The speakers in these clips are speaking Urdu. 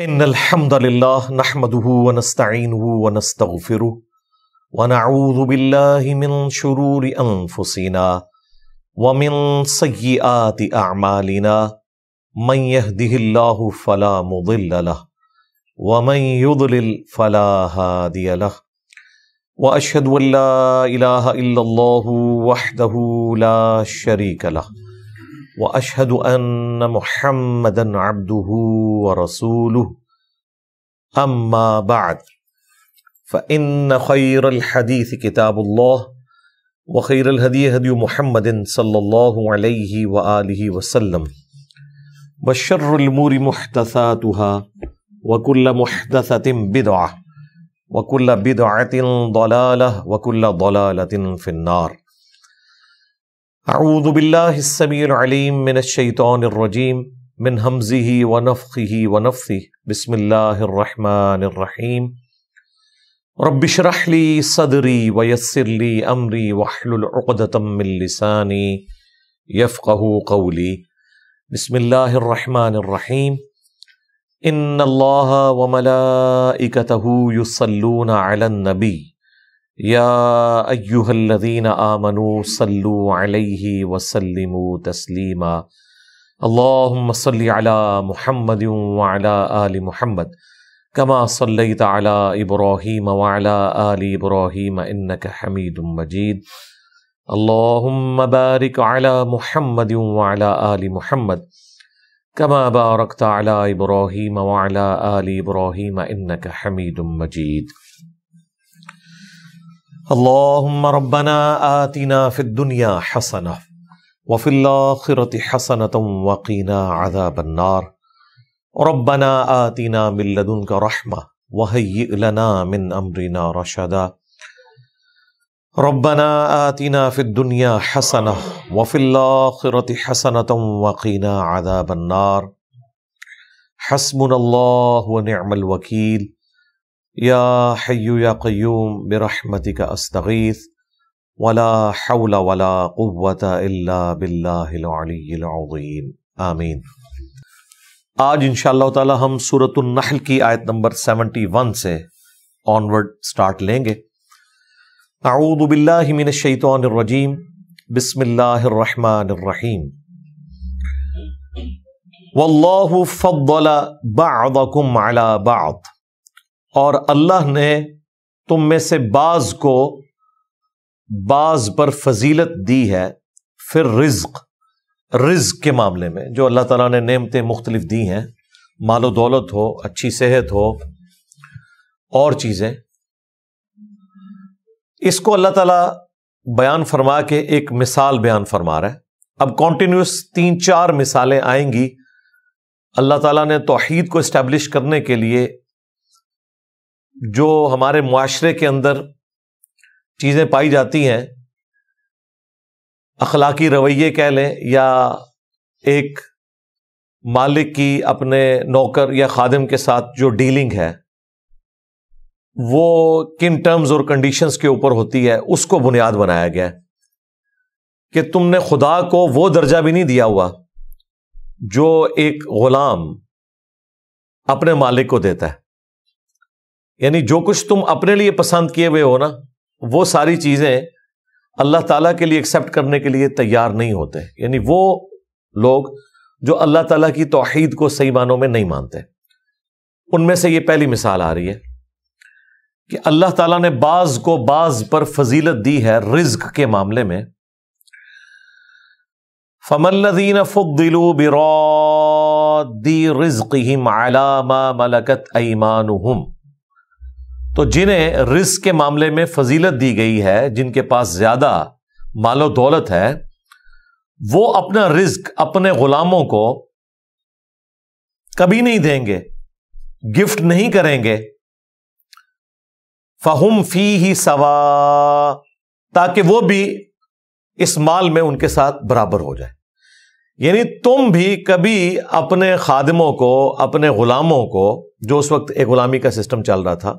ان الحمد لله نحمده ونستعينه ونستغفره ونعوذ بالله من شرور انفسنا ومن سيئات اعمالنا من يهده الله فلا مضل له ومن يضلل فلا هادي له واشهد ان لا اله الا الله وحده لا شريك له واشهد ان محمدا عبده ورسوله اما بعد فان خير الحديث كتاب الله وخير الهدي هدي محمد صلى الله عليه واله وسلم وشر الامور محدثاتها وكل محدثة بدعة وكل بدعة ضلالة وكل ضلالة في النار. اعوذ باللہ السمیع العلیم من الشیطان الرجیم من ہمزہ ونفخہ ونفثہ بسم اللہ الرحمن الرحیم رب اشرح لی صدری ویسر لی امری واحلل عقدۃ من لسانی یفقہوا قولی. بسم اللہ الرحمن الرحیم ان اللہ وملائکتہ یصلون علی النبی یا ایہا الذین آمنوا صلوا علیہ وسلموا تسلیما. اللہم صلی علی محمد وعلی آل محمد کما صلیت علی ابراہیم وعلی آل ابراہیم انک حمید مجید. اللہم بارک علی محمد وعلی آل محمد کما بارکت علی ابراہیم وعلی آل ابراہیم انک حمید مجید. اللہم ربنا آتنا فی الدنیا حسنہ وفی الآخرة حسنة وقنا عذاب النار. ربنا آتنا من لدنک رحمہ وہیئ لنا من امرنا رشدا. ربنا آتنا فی الدنیا حسنہ وفی الآخرة حسنة وقنا عذاب النار. حسبنا اللہ ونعم الوکیل. یا حی یا قیوم برحمتک استغیث ولا حول ولا قوة الا باللہ العلی العظیم آمین. آج انشاءاللہ تعالی ہم سورۃ النحل کی آیت نمبر 71 سے آنورڈ سٹارٹ لیں گے. اعوذ باللہ من الشیطان الرجیم بسم اللہ الرحمن الرحیم. واللہ فضل بعضکم علی بعض، اور اللہ نے تم میں سے بعض کو بعض پر فضیلت دی ہے. پھر رزق کے معاملے میں جو اللہ تعالیٰ نے نعمتیں مختلف دی ہیں، مال و دولت ہو، اچھی صحت ہو اور چیزیں، اس کو اللہ تعالیٰ بیان فرما کے ایک مثال بیان فرما رہا ہے. اب کنٹینیوس 3-4 مثالیں آئیں گی. اللہ تعالیٰ نے توحید کو اسٹیبلش کرنے کے لیے جو ہمارے معاشرے کے اندر چیزیں پائی جاتی ہیں، اخلاقی رویے کہہ لیں یا ایک مالک کی اپنے نوکر یا خادم کے ساتھ جو ڈیلنگ ہے وہ کن ٹرمز اور کنڈیشنز کے اوپر ہوتی ہے، اس کو بنیاد بنایا گیا ہے کہ تم نے خدا کو وہ درجہ بھی نہیں دیا ہوا جو ایک غلام اپنے مالک کو دیتا ہے. یعنی جو کچھ تم اپنے لیے پسند کیے ہوئے ہو نا، وہ ساری چیزیں اللہ تعالیٰ کے لیے ایکسیپٹ کرنے کے لیے تیار نہیں ہوتے. یعنی وہ لوگ جو اللہ تعالیٰ کی توحید کو صحیح معنوں میں نہیں مانتے، ان میں سے یہ پہلی مثال آ رہی ہے کہ اللہ تعالیٰ نے بعض کو بعض پر فضیلت دی ہے رزق کے معاملے میں. فَمَا الَّذِينَ فُضِّلُوا بِرَادِّ رِزْقِهِمْ عَلَى مَا مَلَكَتْ أَيْمَانُهُمْ، تو جنہیں رزق کے معاملے میں فضیلت دی گئی ہے، جن کے پاس زیادہ مال و دولت ہے، وہ اپنا رزق اپنے غلاموں کو کبھی نہیں دیں گے، گفٹ نہیں کریں گے. فَهُمْ فِيهِ سَوَاءٌ، تاکہ وہ بھی اس مال میں ان کے ساتھ برابر ہو جائے. یعنی تم بھی کبھی اپنے خادموں کو، اپنے غلاموں کو، جو اس وقت ایک غلامی کا سسٹم چل رہا تھا،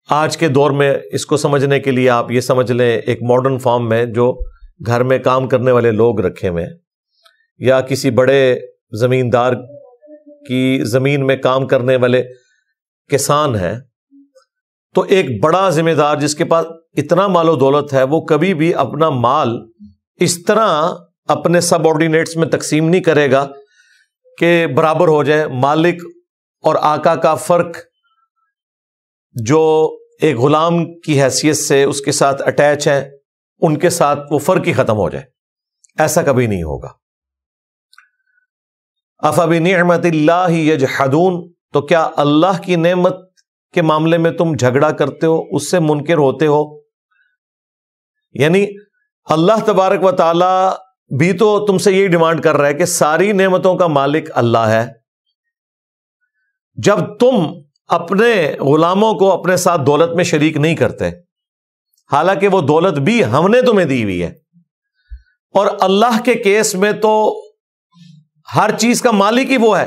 آج کے دور میں اس کو سمجھنے کے لیے آپ یہ سمجھ لیں ایک ماڈرن فارم میں جو گھر میں کام کرنے والے لوگ رکھے ہوئے ہیں یا کسی بڑے زمیندار کی زمین میں کام کرنے والے کسان ہیں، تو ایک بڑا ذمہ دار جس کے پاس اتنا مال و دولت ہے، وہ کبھی بھی اپنا مال اس طرح اپنے سب آرڈینیٹس میں تقسیم نہیں کرے گا کہ برابر ہو جائے. مالک اور آقا کا فرق جو ایک غلام کی حیثیت سے اس کے ساتھ اٹیچ ہے، ان کے ساتھ وہ فرق ہی ختم ہو جائے. ایسا کبھی نہیں ہوگا. افبنعمت اللہ یجحدون، تو کیا اللہ کی نعمت کے معاملے میں تم جھگڑا کرتے ہو، اس سے منکر ہوتے ہو؟ یعنی اللہ تبارک و تعالی بھی تو تم سے یہی ڈیمانڈ کر رہا ہے کہ ساری نعمتوں کا مالک اللہ ہے. جب تم اپنے غلاموں کو اپنے ساتھ دولت میں شریک نہیں کرتے، حالانکہ وہ دولت بھی ہم نے تمہیں دی ہوئی ہے، اور اللہ کے کیس میں تو ہر چیز کا مالک ہی وہ ہے.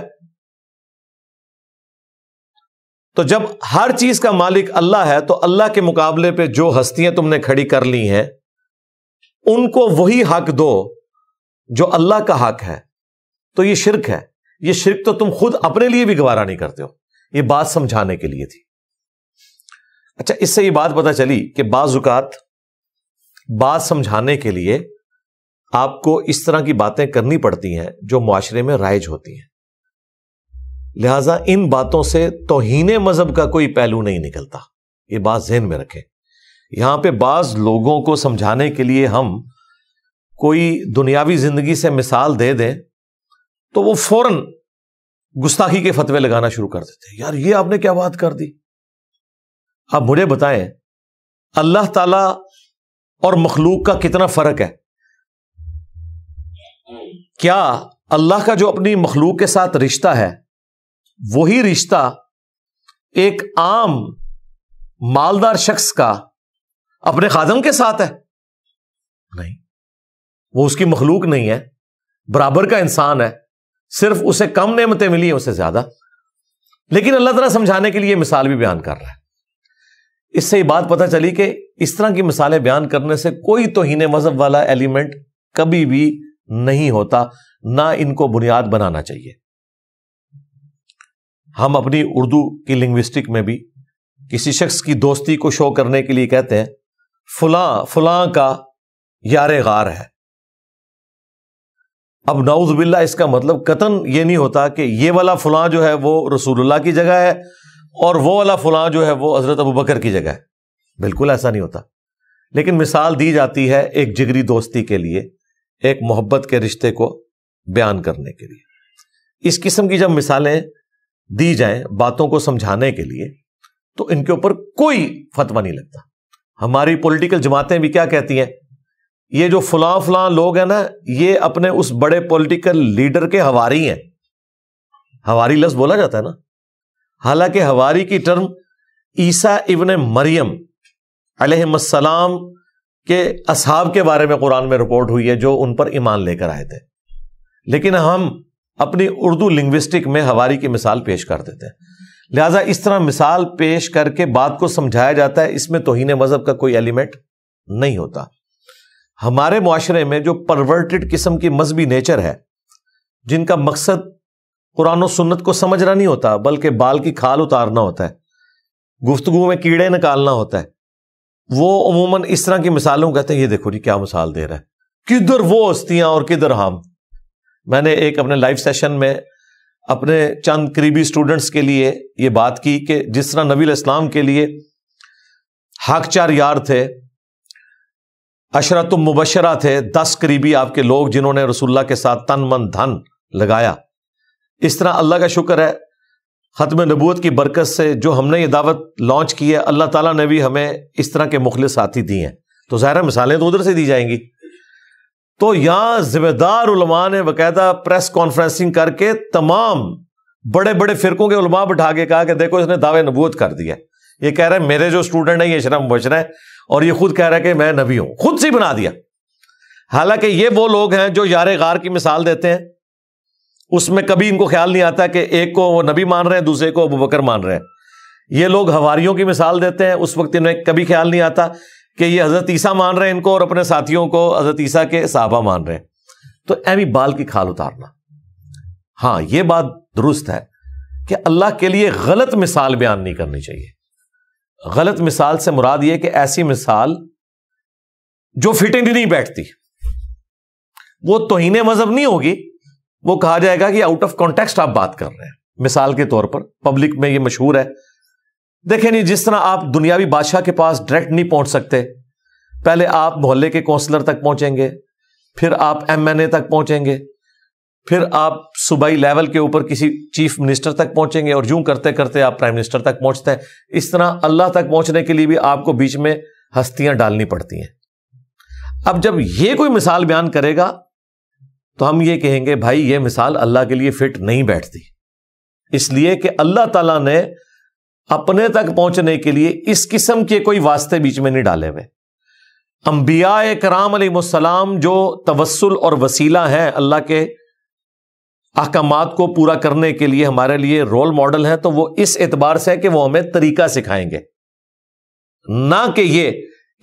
تو جب ہر چیز کا مالک اللہ ہے تو اللہ کے مقابلے پہ جو ہستیاں تم نے کھڑی کر لی ہیں ان کو وہی حق دو جو اللہ کا حق ہے. تو یہ شرک ہے. یہ شرک تو تم خود اپنے لیے بھی گوارا نہیں کرتے ہو. یہ بات سمجھانے کے لیے تھی. اچھا، اس سے یہ بات پتہ چلی کہ بعض اوقات بات سمجھانے کے لیے آپ کو اس طرح کی باتیں کرنی پڑتی ہیں جو معاشرے میں رائج ہوتی ہیں. لہذا ان باتوں سے توہین مذہب کا کوئی پہلو نہیں نکلتا. یہ بات ذہن میں رکھیں. یہاں پہ بعض لوگوں کو سمجھانے کے لیے ہم کوئی دنیاوی زندگی سے مثال دے دیں تو وہ فوراً گستاخی کے فتوے لگانا شروع کر دیتے ہیں. یار یہ آپ نے کیا بات کر دی؟ آپ مجھے بتائیں اللہ تعالی اور مخلوق کا کتنا فرق ہے؟ کیا اللہ کا جو اپنی مخلوق کے ساتھ رشتہ ہے وہی رشتہ ایک عام مالدار شخص کا اپنے خادم کے ساتھ ہے؟ نہیں. وہ اس کی مخلوق نہیں ہے، برابر کا انسان ہے، صرف اسے کم نعمتیں ملی ہیں اسے زیادہ. لیکن اللہ تعالیٰ سمجھانے کے لیے مثال بھی بیان کر رہا ہے. اس سے یہ بات پتہ چلی کہ اس طرح کی مثالیں بیان کرنے سے کوئی توہین مذہب والا ایلیمنٹ کبھی بھی نہیں ہوتا، نہ ان کو بنیاد بنانا چاہیے. ہم اپنی اردو کی لنگوسٹک میں بھی کسی شخص کی دوستی کو شو کرنے کے لیے کہتے ہیں فلاں فلاں کا یار غار ہے. اب نعوذ باللہ اس کا مطلب قطعاً یہ نہیں ہوتا کہ یہ والا فلاں جو ہے وہ رسول اللہ کی جگہ ہے اور وہ والا فلاں جو ہے وہ حضرت ابوبکر کی جگہ ہے. بالکل ایسا نہیں ہوتا. لیکن مثال دی جاتی ہے ایک جگری دوستی کے لیے، ایک محبت کے رشتے کو بیان کرنے کے لیے. اس قسم کی جب مثالیں دی جائیں باتوں کو سمجھانے کے لیے تو ان کے اوپر کوئی فتویٰ نہیں لگتا. ہماری پولیٹیکل جماعتیں بھی کیا کہتی ہیں؟ یہ جو فلاں فلاں لوگ ہیں نا، یہ اپنے اس بڑے پولیٹیکل لیڈر کے حواری ہیں. حواری لفظ بولا جاتا ہے نا، حالانکہ حواری کی ٹرم عیسیٰ ابن مریم علیہ السلام کے اصحاب کے بارے میں قرآن میں رپورٹ ہوئی ہے جو ان پر ایمان لے کر آئے تھے. لیکن ہم اپنی اردو لنگوسٹک میں حواری کی مثال پیش کر دیتے ہیں. لہٰذا اس طرح مثال پیش کر کے بات کو سمجھایا جاتا ہے. اس میں توہین مذہب کا کوئی ایلیمنٹ نہیں ہوتا. ہمارے معاشرے میں جو پرورٹڈ قسم کی مذہبی نیچر ہے، جن کا مقصد قرآن و سنت کو سمجھنا نہیں ہوتا بلکہ بال کی کھال اتارنا ہوتا ہے، گفتگو میں کیڑے نکالنا ہوتا ہے، وہ عموماً اس طرح کی مثالوں کہتے ہیں یہ دیکھو جی کیا مثال دے رہا ہے، کدھر وہ ہستیاں اور کدھر ہم. میں نے ایک اپنے لائیو سیشن میں اپنے چند قریبی سٹوڈنٹس کے لیے یہ بات کی کہ جس طرح نبی علیہ السلام کے لیے حق 4 یار تھے، عشرۃ مبشرہ تھے، 10 قریبی آپ کے لوگ جنہوں نے رسول اللہ کے ساتھ تن من دھن لگایا. اس طرح اللہ کا شکر ہے ختم نبوت کی برکت سے جو ہم نے یہ دعوت لانچ کی ہے، اللہ تعالیٰ نے بھی ہمیں اس طرح کے مخلص ساتھی دیے ہیں. تو ظاہر مثالیں تو ادھر سے دی جائیں گی. تو یہاں ذمہ دار علماء نے باقاعدہ پریس کانفرنسنگ کر کے تمام بڑے بڑے فرقوں کے علماء بٹھا کے کہا کہ دیکھو اس نے دعوے نبوت کر دیا. یہ کہہ رہا ہے میرے جو اسٹوڈنٹ ہیں یہ عشرہ مبشرہ ہے، اور یہ خود کہہ رہا ہے کہ میں نبی ہوں، خود سے بنا دیا. حالانکہ یہ وہ لوگ ہیں جو یار غار کی مثال دیتے ہیں، اس میں کبھی ان کو خیال نہیں آتا کہ ایک کو وہ نبی مان رہے ہیں دوسرے کو ابوبکر مان رہے ہیں. یہ لوگ حواریوں کی مثال دیتے ہیں، اس وقت انہیں کبھی خیال نہیں آتا کہ یہ حضرت عیسیٰ مان رہے ہیں ان کو اور اپنے ساتھیوں کو حضرت عیسیٰ کے صحابہ مان رہے ہیں. تو ایویں بال کی کھال اتارنا. ہاں یہ بات درست ہے کہ اللہ کے لیے غلط مثال بیان نہیں کرنی چاہیے۔ غلط مثال سے مراد یہ کہ ایسی مثال جو فٹنگ نہیں بیٹھتی، وہ توہین مذہب نہیں ہوگی، وہ کہا جائے گا کہ آؤٹ آف کانٹیکسٹ آپ بات کر رہے ہیں۔ مثال کے طور پر پبلک میں یہ مشہور ہے، دیکھیں نہیں، جس طرح آپ دنیاوی بادشاہ کے پاس ڈائریکٹ نہیں پہنچ سکتے، پہلے آپ محلے کے کونسلر تک پہنچیں گے، پھر آپ MNA تک پہنچیں گے، پھر آپ صوبائی لیول کے اوپر کسی چیف منسٹر تک پہنچیں گے، اور یوں کرتے کرتے آپ پرائم منسٹر تک پہنچتے ہیں۔ اس طرح اللہ تک پہنچنے کے لیے بھی آپ کو بیچ میں ہستیاں ڈالنی پڑتی ہیں۔ اب جب یہ کوئی مثال بیان کرے گا تو ہم یہ کہیں گے بھائی یہ مثال اللہ کے لیے فٹ نہیں بیٹھتی، اس لیے کہ اللہ تعالیٰ نے اپنے تک پہنچنے کے لیے اس قسم کے کوئی واسطے بیچ میں نہیں ڈالے ہوئے۔ انبیاء کرام علیہ السلام جو توسل اور وسیلہ ہیں اللہ کے احکامات کو پورا کرنے کے لیے ہمارے لیے رول ماڈل ہیں، تو وہ اس اعتبار سے ہے کہ وہ ہمیں طریقہ سکھائیں گے، نہ کہ یہ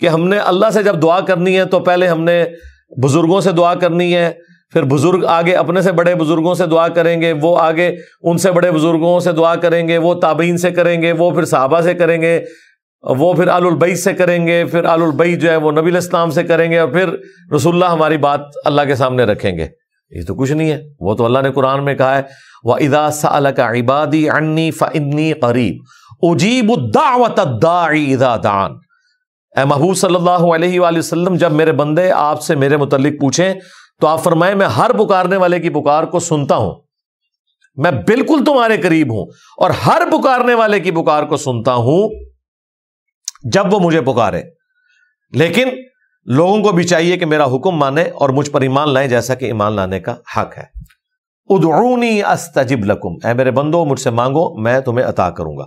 کہ ہم نے اللہ سے جب دعا کرنی ہے تو پہلے ہم نے بزرگوں سے دعا کرنی ہے، پھر بزرگ آگے اپنے سے بڑے بزرگوں سے دعا کریں گے، وہ آگے ان سے بڑے بزرگوں سے دعا کریں گے، وہ تابعین سے کریں گے، وہ پھر صحابہ سے کریں گے، وہ پھر آل البیت سے کریں گے، پھر آل البیت جو ہے وہ نبی علیہ السلام سے کریں گے، اور پھر رسول اللہ ہماری بات اللہ کے سامنے رکھیں گے۔ یہ تو کچھ نہیں ہے، وہ تو اللہ نے قرآن میں کہا ہے وَإِذَا سَأَلَكَ عِبَادِي عَنِّي فَإِنِّي قَرِيبٌ أُجِيبُ الدَّعْوَةَ الدَّاعِ إِذَا دَعَانِ۔ اے محبوب صلی اللہ علیہ وآلہ وسلم، جب میرے بندے آپ سے میرے متعلق پوچھیں تو آپ فرمائیں میں ہر پکارنے والے کی پکار کو سنتا ہوں، میں بالکل تمہارے قریب ہوں، اور ہر پکارنے والے کی پکار کو سنتا ہوں جب وہ مجھے پکارے۔ لیکن لوگوں کو بھی چاہیے کہ میرا حکم مانے اور مجھ پر ایمان لائیں جیسا کہ ایمان لانے کا حق ہے۔ ادعونی استجب لکم، اے میرے بندو مجھ سے مانگو میں تمہیں عطا کروں گا۔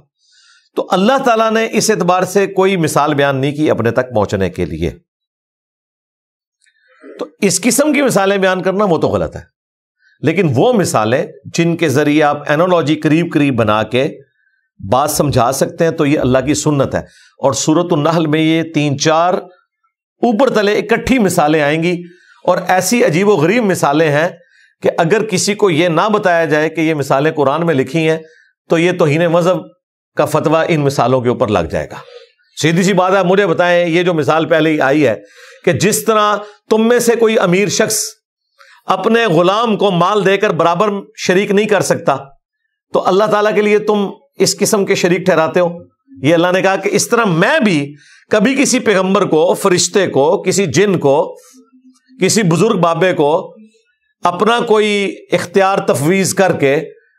تو اللہ تعالیٰ نے اس اعتبار سے کوئی مثال بیان نہیں کی اپنے تک پہنچنے کے لیے، تو اس قسم کی مثالیں بیان کرنا وہ تو غلط ہے۔ لیکن وہ مثالیں جن کے ذریعے آپ اینالوجی قریب قریب بنا کے بات سمجھا سکتے ہیں تو یہ اللہ کی سنت ہے۔ اور سورۃ النحل میں یہ 3-4 اوپر تلے اکٹھی مثالیں آئیں گی، اور ایسی عجیب و غریب مثالیں ہیں کہ اگر کسی کو یہ نہ بتایا جائے کہ یہ مثالیں قرآن میں لکھی ہیں تو یہ توہین مذہب کا فتویٰ ان مثالوں کے اوپر لگ جائے گا۔ سیدھی سی بات ہے، مجھے بتائیں یہ جو مثال پہلے ہی آئی ہے کہ جس طرح تم میں سے کوئی امیر شخص اپنے غلام کو مال دے کر برابر شریک نہیں کر سکتا، تو اللہ تعالیٰ کے لیے تم اس قسم کے شریک ٹھہراتے ہو۔ یہ اللہ نے کہا کہ اس طرح میں بھی کبھی کسی پیغمبر کو، فرشتے کو، کسی جن کو، کسی بزرگ بابے کو اپنا کوئی اختیار تفویض کر کے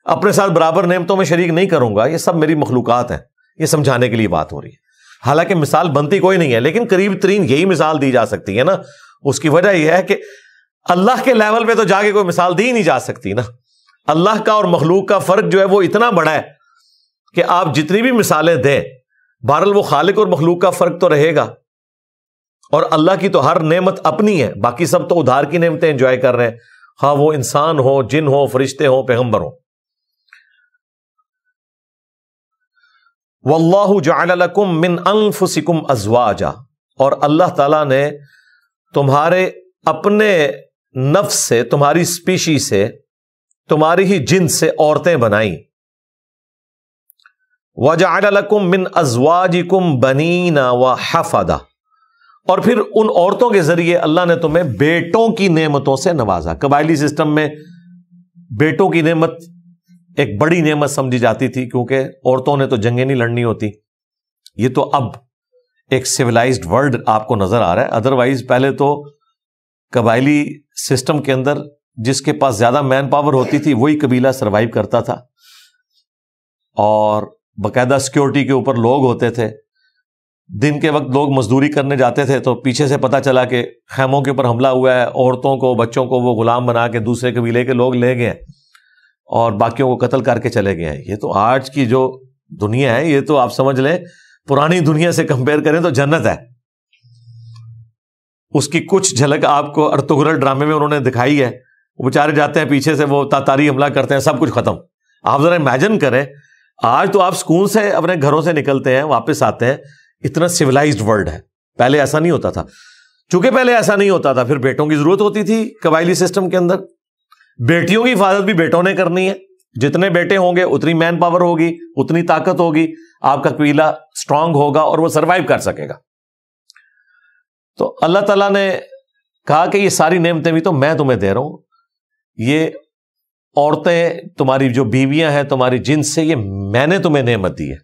اپنے ساتھ برابر نعمتوں میں شریک نہیں کروں گا۔ یہ سب میری مخلوقات ہیں، یہ سمجھانے کے لیے بات ہو رہی ہے۔ حالانکہ مثال بنتی کوئی نہیں ہے، لیکن قریب ترین یہی مثال دی جا سکتی ہے نا۔ اس کی وجہ یہ ہے کہ اللہ کے لیول پہ تو جا کے کوئی مثال دی نہیں جا سکتی نا۔ اللہ کا اور مخلوق کا فرق جو ہے وہ اتنا بڑا ہے کہ آپ جتنی بھی مثالیں دیں، بہرحال وہ خالق اور مخلوق کا فرق تو رہے گا، اور اللہ کی تو ہر نعمت اپنی ہے، باقی سب تو ادھار کی نعمتیں انجوائے کر رہے ہیں، خواہ وہ انسان ہو، جن ہو، فرشتے ہوں، پیغمبر ہوں۔ واللہ جعل لکم من انفسکم ازواجا، اور اللہ تعالیٰ نے تمہارے اپنے نفس سے، تمہاری اسپیشی سے، تمہاری ہی جنس سے عورتیں بنائیں۔ وَجَعَلَ لَكُم مِّنْ أَزْوَاجِكُمْ بَنِينَ وَحَفَدَةً، اور پھر ان عورتوں کے ذریعے اللہ نے تمہیں بیٹوں کی نعمتوں سے نوازا۔ قبائلی سسٹم میں بیٹوں کی نعمت ایک بڑی نعمت سمجھی جاتی تھی، کیونکہ عورتوں نے تو جنگیں نہیں لڑنی ہوتی۔ یہ تو اب ایک سویلائزڈ ورلڈ آپ کو نظر آ رہا ہے، ادروائز پہلے تو قبائلی سسٹم کے اندر جس کے پاس زیادہ مین پاور ہوتی تھی وہی قبیلہ سروائیو کرتا تھا، اور باقاعدہ سیکورٹی کے اوپر لوگ ہوتے تھے۔ دن کے وقت لوگ مزدوری کرنے جاتے تھے تو پیچھے سے پتہ چلا کہ خیموں کے اوپر حملہ ہوا ہے، عورتوں کو، بچوں کو وہ غلام بنا کے دوسرے قبیلے کے لوگ لے گئے اور باقیوں کو قتل کر کے چلے گئے ہیں۔ یہ تو آج کی جو دنیا ہے، یہ تو آپ سمجھ لیں پرانی دنیا سے کمپیئر کریں تو جنت ہے۔ اس کی کچھ جھلک آپ کو ارطغرل ڈرامے میں انہوں نے دکھائی ہے، وہ بیچارے جاتے ہیں پیچھے سے، وہ تاتاری حملہ کرتے ہیں، سب کچھ ختم۔ آپ ذرا امیجن کریں، آج تو آپ سکون سے اپنے گھروں سے نکلتے ہیں، واپس آتے ہیں، اتنا سویلائزڈ ورلڈ ہے۔ پہلے ایسا نہیں ہوتا تھا، چونکہ پہلے ایسا نہیں ہوتا تھا، پھر بیٹوں کی ضرورت ہوتی تھی قبائلی سسٹم کے اندر، بیٹیوں کی حفاظت بھی بیٹوں نے کرنی ہے. جتنے بیٹے ہوں گے اتنی مین پاور ہوگی, اتنی طاقت ہوگی, آپ کا قبیلہ اسٹرانگ ہوگا اور وہ سروائیو کر سکے گا. تو اللہ تعالیٰ نے کہا کہ یہ ساری نعمتیں بھی تو میں تمہیں دے رہا ہوں, یہ عورتیں تمہاری جو بیویاں ہیں تمہاری جنس سے, یہ میں نے تمہیں نعمت دی ہے.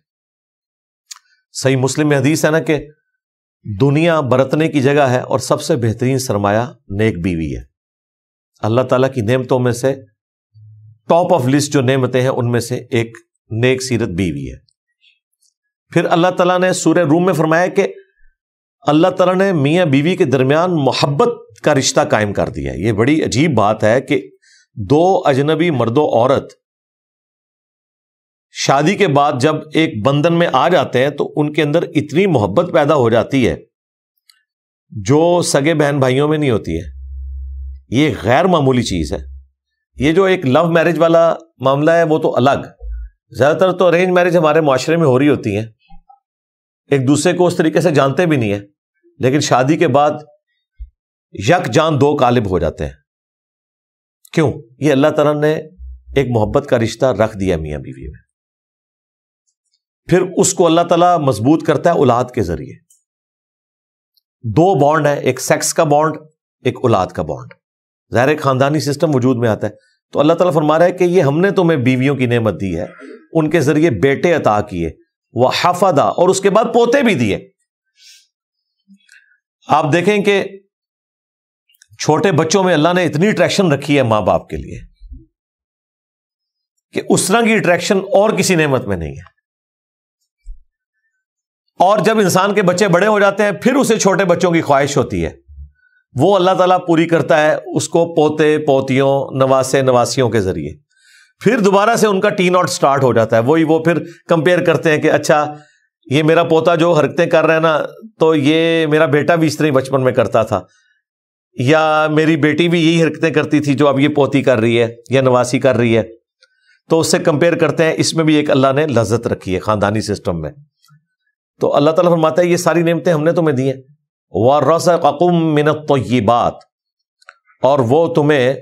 صحیح مسلم میں حدیث ہے نا کہ دنیا برتنے کی جگہ ہے اور سب سے بہترین سرمایہ نیک بیوی ہے. اللہ تعالیٰ کی نعمتوں میں سے ٹاپ آف لسٹ جو نعمتیں ہیں ان میں سے ایک نیک سیرت بیوی ہے. پھر اللہ تعالیٰ نے سورہ روم میں فرمایا کہ اللہ تعالیٰ نے میاں بیوی کے درمیان محبت کا رشتہ قائم کر دیا ہے. یہ بڑی عجیب بات ہے کہ دو اجنبی مرد و عورت شادی کے بعد جب ایک بندھن میں آ جاتے ہیں تو ان کے اندر اتنی محبت پیدا ہو جاتی ہے جو سگے بہن بھائیوں میں نہیں ہوتی ہے. یہ غیر معمولی چیز ہے. یہ جو ایک لو میرج والا معاملہ ہے وہ تو الگ, زیادہ تر تو ارینج میرج ہمارے معاشرے میں ہو رہی ہوتی ہیں, ایک دوسرے کو اس طریقے سے جانتے بھی نہیں ہیں, لیکن شادی کے بعد یک جان دو قالب ہو جاتے ہیں. کیوں؟ یہ اللہ تعالیٰ نے ایک محبت کا رشتہ رکھ دیا میاں بیوی میں. پھر اس کو اللہ تعالیٰ مضبوط کرتا ہے اولاد کے ذریعے. دو بانڈ ہیں, ایک سیکس کا بانڈ, ایک اولاد کا بانڈ. ظاہر ایک خاندانی سسٹم وجود میں آتا ہے. تو اللہ تعالیٰ فرما رہا ہے کہ یہ ہم نے تمہیں بیویوں کی نعمت دی ہے, ان کے ذریعے بیٹے عطا کیے, وہ حفظہ, اور اس کے بعد پوتے بھی دیے. آپ دیکھیں کہ چھوٹے بچوں میں اللہ نے اتنی اٹریکشن رکھی ہے ماں باپ کے لیے کہ اس طرح کی اٹریکشن اور کسی نعمت میں نہیں ہے. اور جب انسان کے بچے بڑے ہو جاتے ہیں پھر اسے چھوٹے بچوں کی خواہش ہوتی ہے, وہ اللہ تعالیٰ پوری کرتا ہے اس کو پوتے پوتیوں نواسے نواسیوں کے ذریعے. پھر دوبارہ سے ان کا ٹین آؤٹ سٹارٹ ہو جاتا ہے. وہ پھر کمپیئر کرتے ہیں کہ اچھا یہ میرا پوتا جو حرکتیں کر رہا ہے نا, تو یہ میرا بیٹا بھی اس طرح بچپن میں کرتا تھا, یا میری بیٹی بھی یہی حرکتیں کرتی تھی جو اب یہ پوتی کر رہی ہے یا نواسی کر رہی ہے. تو اس سے کمپیئر کرتے ہیں. اس میں بھی ایک اللہ نے لذت رکھی ہے خاندانی سسٹم میں. تو اللہ تعالیٰ فرماتا ہے یہ ساری نعمتیں ہم نے تمہیں دی ہیں. وَرَزَقَكُم مِّنَ الطَّيِّبَاتِ, اور وہ تمہیں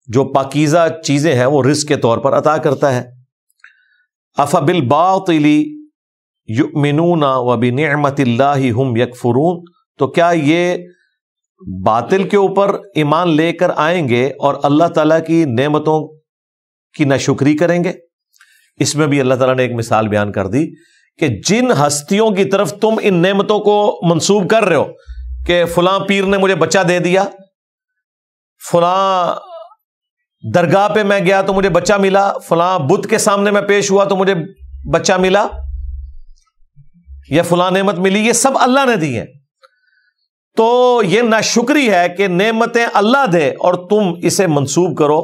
جو پاکیزہ چیزیں ہیں وہ رزق کے طور پر عطا کرتا ہے. أَفَبِالْبَاطِلِ يُؤْمِنُونَ وَبِنِعْمَةِ اللَّهِ هُمْ يَكْفُرُونَ, تو کیا یہ باطل کے اوپر ایمان لے کر آئیں گے اور اللہ تعالیٰ کی نعمتوں کی ناشکری کریں گے؟ اس میں بھی اللہ تعالیٰ نے ایک مثال بیان کر دی کہ جن ہستیوں کی طرف تم ان نعمتوں کو منسوب کر رہے ہو کہ فلاں پیر نے مجھے بچہ دے دیا, فلاں درگاہ پہ میں گیا تو مجھے بچہ ملا, فلاں بت کے سامنے میں پیش ہوا تو مجھے بچہ ملا, یا فلاں نعمت ملی, یہ سب اللہ نے دی ہیں. تو یہ ناشکری ہے کہ نعمتیں اللہ دے اور تم اسے منسوب کرو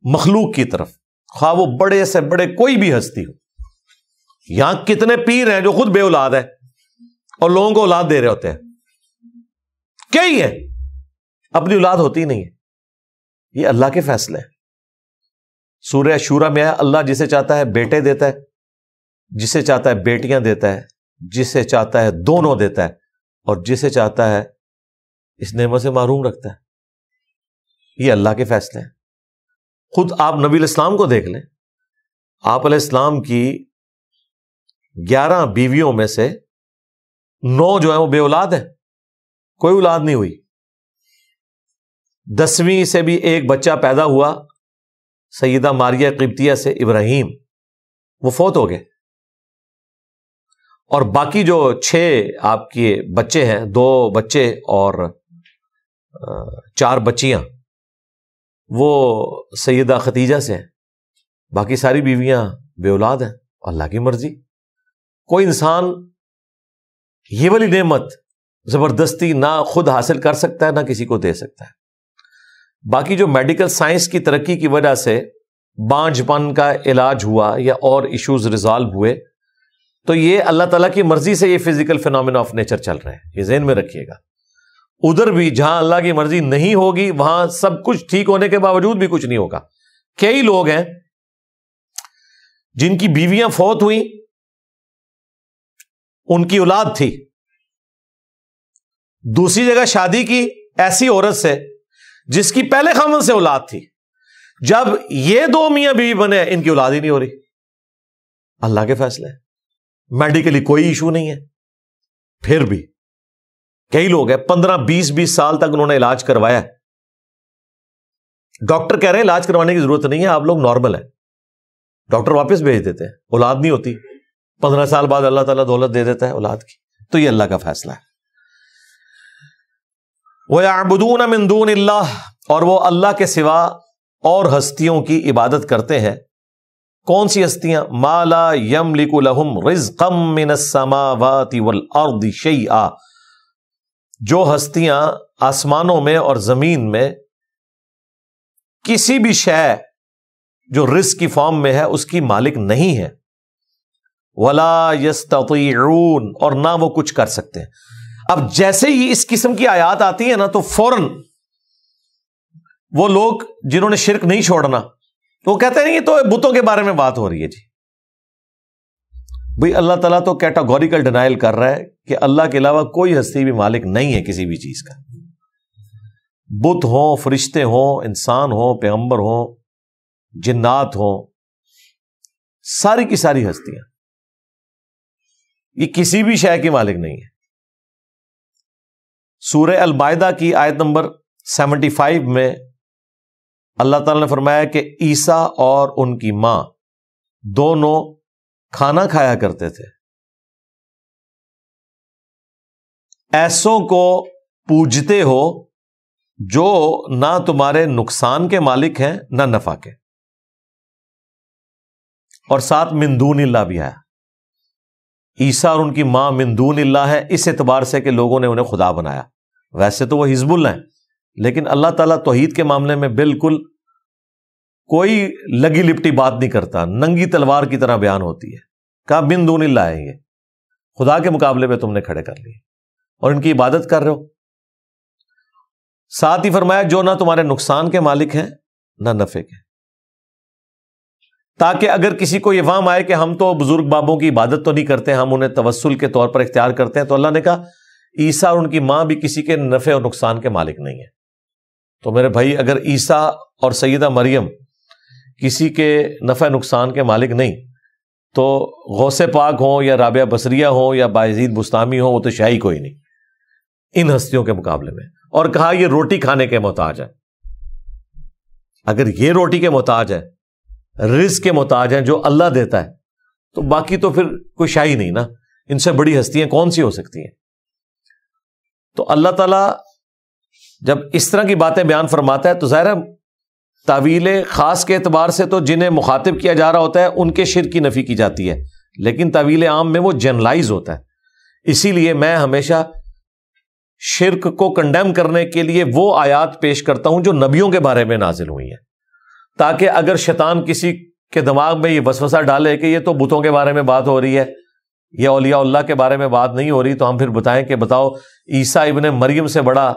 مخلوق کی طرف, خواہ وہ بڑے سے بڑے کوئی بھی ہستی ہو. یہاں کتنے پیر ہیں جو خود بے اولاد ہیں اور لوگوں کو اولاد دے رہے ہوتے ہیں, کیا ہی ہے, اپنی اولاد ہوتی نہیں ہے. یہ اللہ کے فیصلے ہیں. سورہ شورا میں ہے اللہ جسے چاہتا ہے بیٹے دیتا ہے, جسے چاہتا ہے بیٹیاں دیتا ہے, جسے چاہتا ہے دونوں دیتا ہے, اور جسے چاہتا ہے اس نعمت سے محروم رکھتا ہے. یہ اللہ کے فیصلے ہیں. خود آپ نبی علیہ السلام کو دیکھ لیں, آپ علیہ السلام کی 11 بیویوں میں سے 9 جو ہیں وہ بے اولاد ہیں, کوئی اولاد نہیں ہوئی. 10ویں سے بھی ایک بچہ پیدا ہوا سیدہ ماریہ قبطیہ سے, ابراہیم, وہ فوت ہو گئے. اور باقی جو 6 آپ کے بچے ہیں, 2 بچے اور 4 بچیاں, وہ سیدہ ختیجہ سے ہیں. باقی ساری بیویاں بے اولاد ہیں. اللہ کی مرضی. کوئی انسان یہ والی نعمت زبردستی نہ خود حاصل کر سکتا ہے نہ کسی کو دے سکتا ہے. باقی جو میڈیکل سائنس کی ترقی کی وجہ سے بانجھ پن کا علاج ہوا یا اور ایشوز ریزالو ہوئے, تو یہ اللہ تعالیٰ کی مرضی سے یہ فزیکل فینومینا آف نیچر چل رہے ہیں. یہ ذہن میں رکھیے گا. ادھر بھی جہاں اللہ کی مرضی نہیں ہوگی وہاں سب کچھ ٹھیک ہونے کے باوجود بھی کچھ نہیں ہوگا. کئی لوگ ہیں جن کی بیویاں فوت ہوئیں, ان کی اولاد تھی, دوسری جگہ شادی کی ایسی عورت سے جس کی پہلے خاوند سے اولاد تھی، جب یہ دو میاں بیوی بنے ان کی اولاد ہی نہیں ہو رہی. اللہ کے فیصلے، میڈیکلی کوئی ایشو نہیں ہے. پھر بھی کئی لوگ ہیں 15-20 سال تک انہوں نے علاج کروایا، ڈاکٹر کہہ رہے ہیں علاج کروانے کی ضرورت نہیں ہے، آپ لوگ نارمل ہیں، ڈاکٹر واپس بھیج دیتے ہیں، اولاد نہیں ہوتی. 15 سال بعد اللہ تعالیٰ دولت دے دیتا ہے اولاد کی. تو یہ اللہ کا فیصلہ ہے. وَيَعْبُدُونَ مِن دُونِ اللَّهِ، اور وہ اللہ کے سوا اور ہستیوں کی عبادت کرتے ہیں. کون سی ہستیاں؟ مَا لَا يَمْلِكُ لَهُمْ رِزْقًا مِّنَ السَّمَاوَاتِ وَالْأَرْضِ شَيْئًا، جو ہستیاں آسمانوں میں اور زمین میں کسی بھی شے جو رزق کی فارم میں ہے اس کی مالک نہیں ہے. وَلَا يَسْتَطِيعُونَ، اور نہ وہ کچھ کر سکتے ہیں. اب جیسے ہی اس قسم کی آیات آتی ہیں نا تو فوراً وہ لوگ جنہوں نے شرک نہیں چھوڑنا تو وہ کہتے ہیں یہ تو بتوں کے بارے میں بات ہو رہی ہے. جی بھئی اللہ تعالیٰ تو کیٹاگوریکل ڈینائل کر رہا ہے کہ اللہ کے علاوہ کوئی ہستی بھی مالک نہیں ہے کسی بھی چیز کا. بت ہوں، فرشتے ہوں، انسان ہوں، پیغمبر ہوں، جنات ہوں، ساری کی ساری ہستیاں، یہ کسی بھی شے کی مالک نہیں ہے. سورہ المائدہ کی آیت نمبر 75 میں اللہ تعالیٰ نے فرمایا کہ عیسیٰ اور ان کی ماں دونوں کھانا کھایا کرتے تھے. ایسوں کو پوجتے ہو جو نہ تمہارے نقصان کے مالک ہیں نہ نفع کے. اور ساتھ من دون اللہ بھی آیا. عیسیٰ اور ان کی ماں من دون اللہ ہے اس اعتبار سے کہ لوگوں نے انہیں خدا بنایا. ویسے تو وہ حزب اللہ ہیں لیکن اللہ تعالیٰ توحید کے معاملے میں بالکل کوئی لگی لپٹی بات نہیں کرتا، ننگی تلوار کی طرح بیان ہوتی ہے. کہا من دون اللہ ہے، یہ خدا کے مقابلے میں تم نے کھڑے کر لیے اور ان کی عبادت کر رہے ہو. ساتھ ہی فرمایا جو نہ تمہارے نقصان کے مالک ہیں نہ نفع کے، تاکہ اگر کسی کو یہ وہم آئے کہ ہم تو بزرگ بابوں کی عبادت تو نہیں کرتے، ہم انہیں توسل کے طور پر اختیار کرتے ہیں، تو اللہ نے کہا عیسیٰ اور ان کی ماں بھی کسی کے نفع اور نقصان کے مالک نہیں ہیں. تو میرے بھائی اگر عیسیٰ اور سیدہ مریم کسی کے نفع نقصان کے مالک نہیں تو غوث پاک ہوں یا رابعہ بصریہ ہوں یا بایزید بستامی ہوں، وہ تو شاہی کوئی نہیں ان ہستیوں کے مقابلے میں. اور کہا یہ روٹی کھانے کے محتاج ہے. اگر یہ روٹی کے محتاج ہے، رزق کے محتاج ہیں جو اللہ دیتا ہے، تو باقی تو پھر کوئی شاہی نہیں نا. ان سے بڑی ہستیاں کون سی ہو سکتی ہیں؟ تو اللہ تعالیٰ جب اس طرح کی باتیں بیان فرماتا ہے تو ظاہر ہے تعویل خاص کے اعتبار سے تو جنہیں مخاطب کیا جا رہا ہوتا ہے ان کے شرک کی نفی کی جاتی ہے، لیکن تعویل عام میں وہ جنرلائز ہوتا ہے. اسی لیے میں ہمیشہ شرک کو کنڈیم کرنے کے لیے وہ آیات پیش کرتا ہوں جو نبیوں کے بارے میں نازل ہوئی ہیں، تاکہ اگر شیطان کسی کے دماغ میں یہ وسوسہ ڈالے کہ یہ تو بتوں کے بارے میں بات ہو رہی ہے، یہ اولیاء اللہ کے بارے میں بات نہیں ہو رہی، تو ہم پھر بتائیں کہ بتاؤ عیسیٰ ابن مریم سے بڑا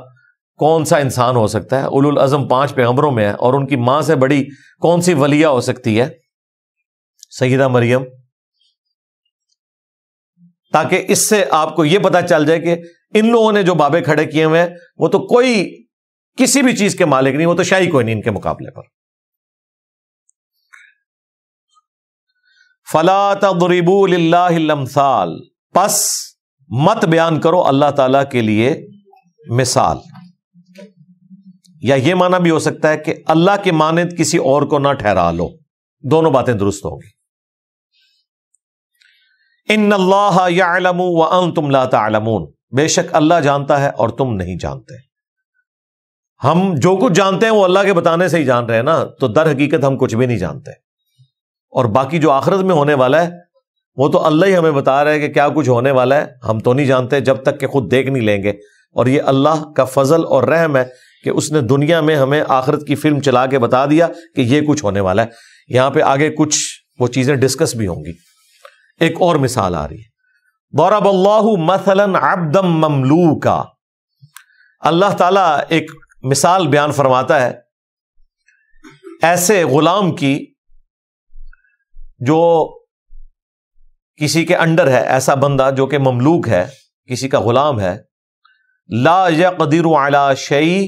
کون سا انسان ہو سکتا ہے؟ اولو العزم 5 پیغمبروں میں ہے، اور ان کی ماں سے بڑی کون سی ولیہ ہو سکتی ہے؟ سیدہ مریم. تاکہ اس سے آپ کو یہ پتہ چل جائے کہ ان لوگوں نے جو بابے کھڑے کیے ہوئے ہیں وہ تو کوئی کسی بھی چیز کے مالک نہیں، وہ تو شاہی کوئی نہیں ان کے مقابلے پر. فَلَا تَضْرِبُوا لِلَّهِ الْأَمْثَالَ، پس مت بیان کرو اللہ تعالیٰ کے لیے مثال. یا یہ معنی بھی ہو سکتا ہے کہ اللہ کے مانند کسی اور کو نہ ٹھہرا لو، دونوں باتیں درست ہوں گی. ان اللہ یعلم وانتم لا تعلمون، بے شک اللہ جانتا ہے اور تم نہیں جانتے. ہم جو کچھ جانتے ہیں وہ اللہ کے بتانے سے ہی جان رہے ہیں نا، تو در حقیقت ہم کچھ بھی نہیں جانتے. اور باقی جو آخرت میں ہونے والا ہے وہ تو اللہ ہی ہمیں بتا رہا ہے کہ کیا کچھ ہونے والا ہے، ہم تو نہیں جانتے جب تک کہ خود دیکھ نہیں لیں گے. اور یہ اللہ کا فضل اور رحم ہے کہ اس نے دنیا میں ہمیں آخرت کی فلم چلا کے بتا دیا کہ یہ کچھ ہونے والا ہے. یہاں پہ آگے کچھ وہ چیزیں ڈسکس بھی ہوں گی. ایک اور مثال آ رہی ہے، ضرب اللہ مثلا عبدا مملوکا. اللہ تعالیٰ ایک مثال بیان فرماتا ہے ایسے غلام کی جو کسی کے انڈر ہے، ایسا بندہ جو کہ مملوک ہے، کسی کا غلام ہے. لا یقدر علی شیء،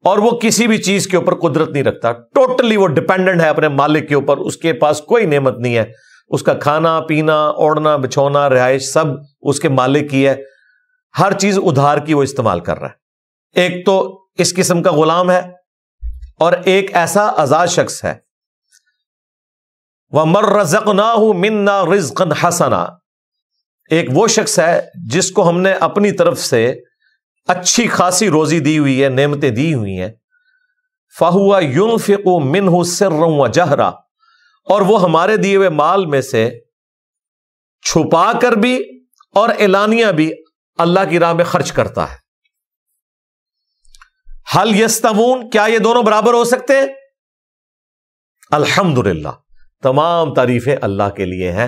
اور وہ کسی بھی چیز کے اوپر قدرت نہیں رکھتا، ٹوٹلی وہ ڈیپینڈنٹ ہے اپنے مالک کے اوپر، اس کے پاس کوئی نعمت نہیں ہے، اس کا کھانا پینا اوڑھنا بچھونا رہائش سب اس کے مالک کی ہے، ہر چیز ادھار کی وہ استعمال کر رہا ہے۔ ایک تو اس قسم کا غلام ہے، اور ایک ایسا آزاد شخص ہے، وَمَن رَّزَقْنَاهُ مِنَّا رِزْقًا حَسَنًا، ایک وہ شخص ہے جس کو ہم نے اپنی طرف سے اچھی خاصی روزی دی ہوئی ہے، نعمتیں دی ہوئی ہیں، فَهُوَ يُنْفِقُ مِنْهُ سِرًّا وَجَهْرًا، اور وہ ہمارے دیے ہوئے مال میں سے چھپا کر بھی اور اعلانیہ بھی اللہ کی راہ میں خرچ کرتا ہے۔ هَلْ يَسْتَوُونَ، کیا یہ دونوں برابر ہو سکتے ہیں؟ الحمدللہ، تمام تعریفیں اللہ کے لیے ہیں۔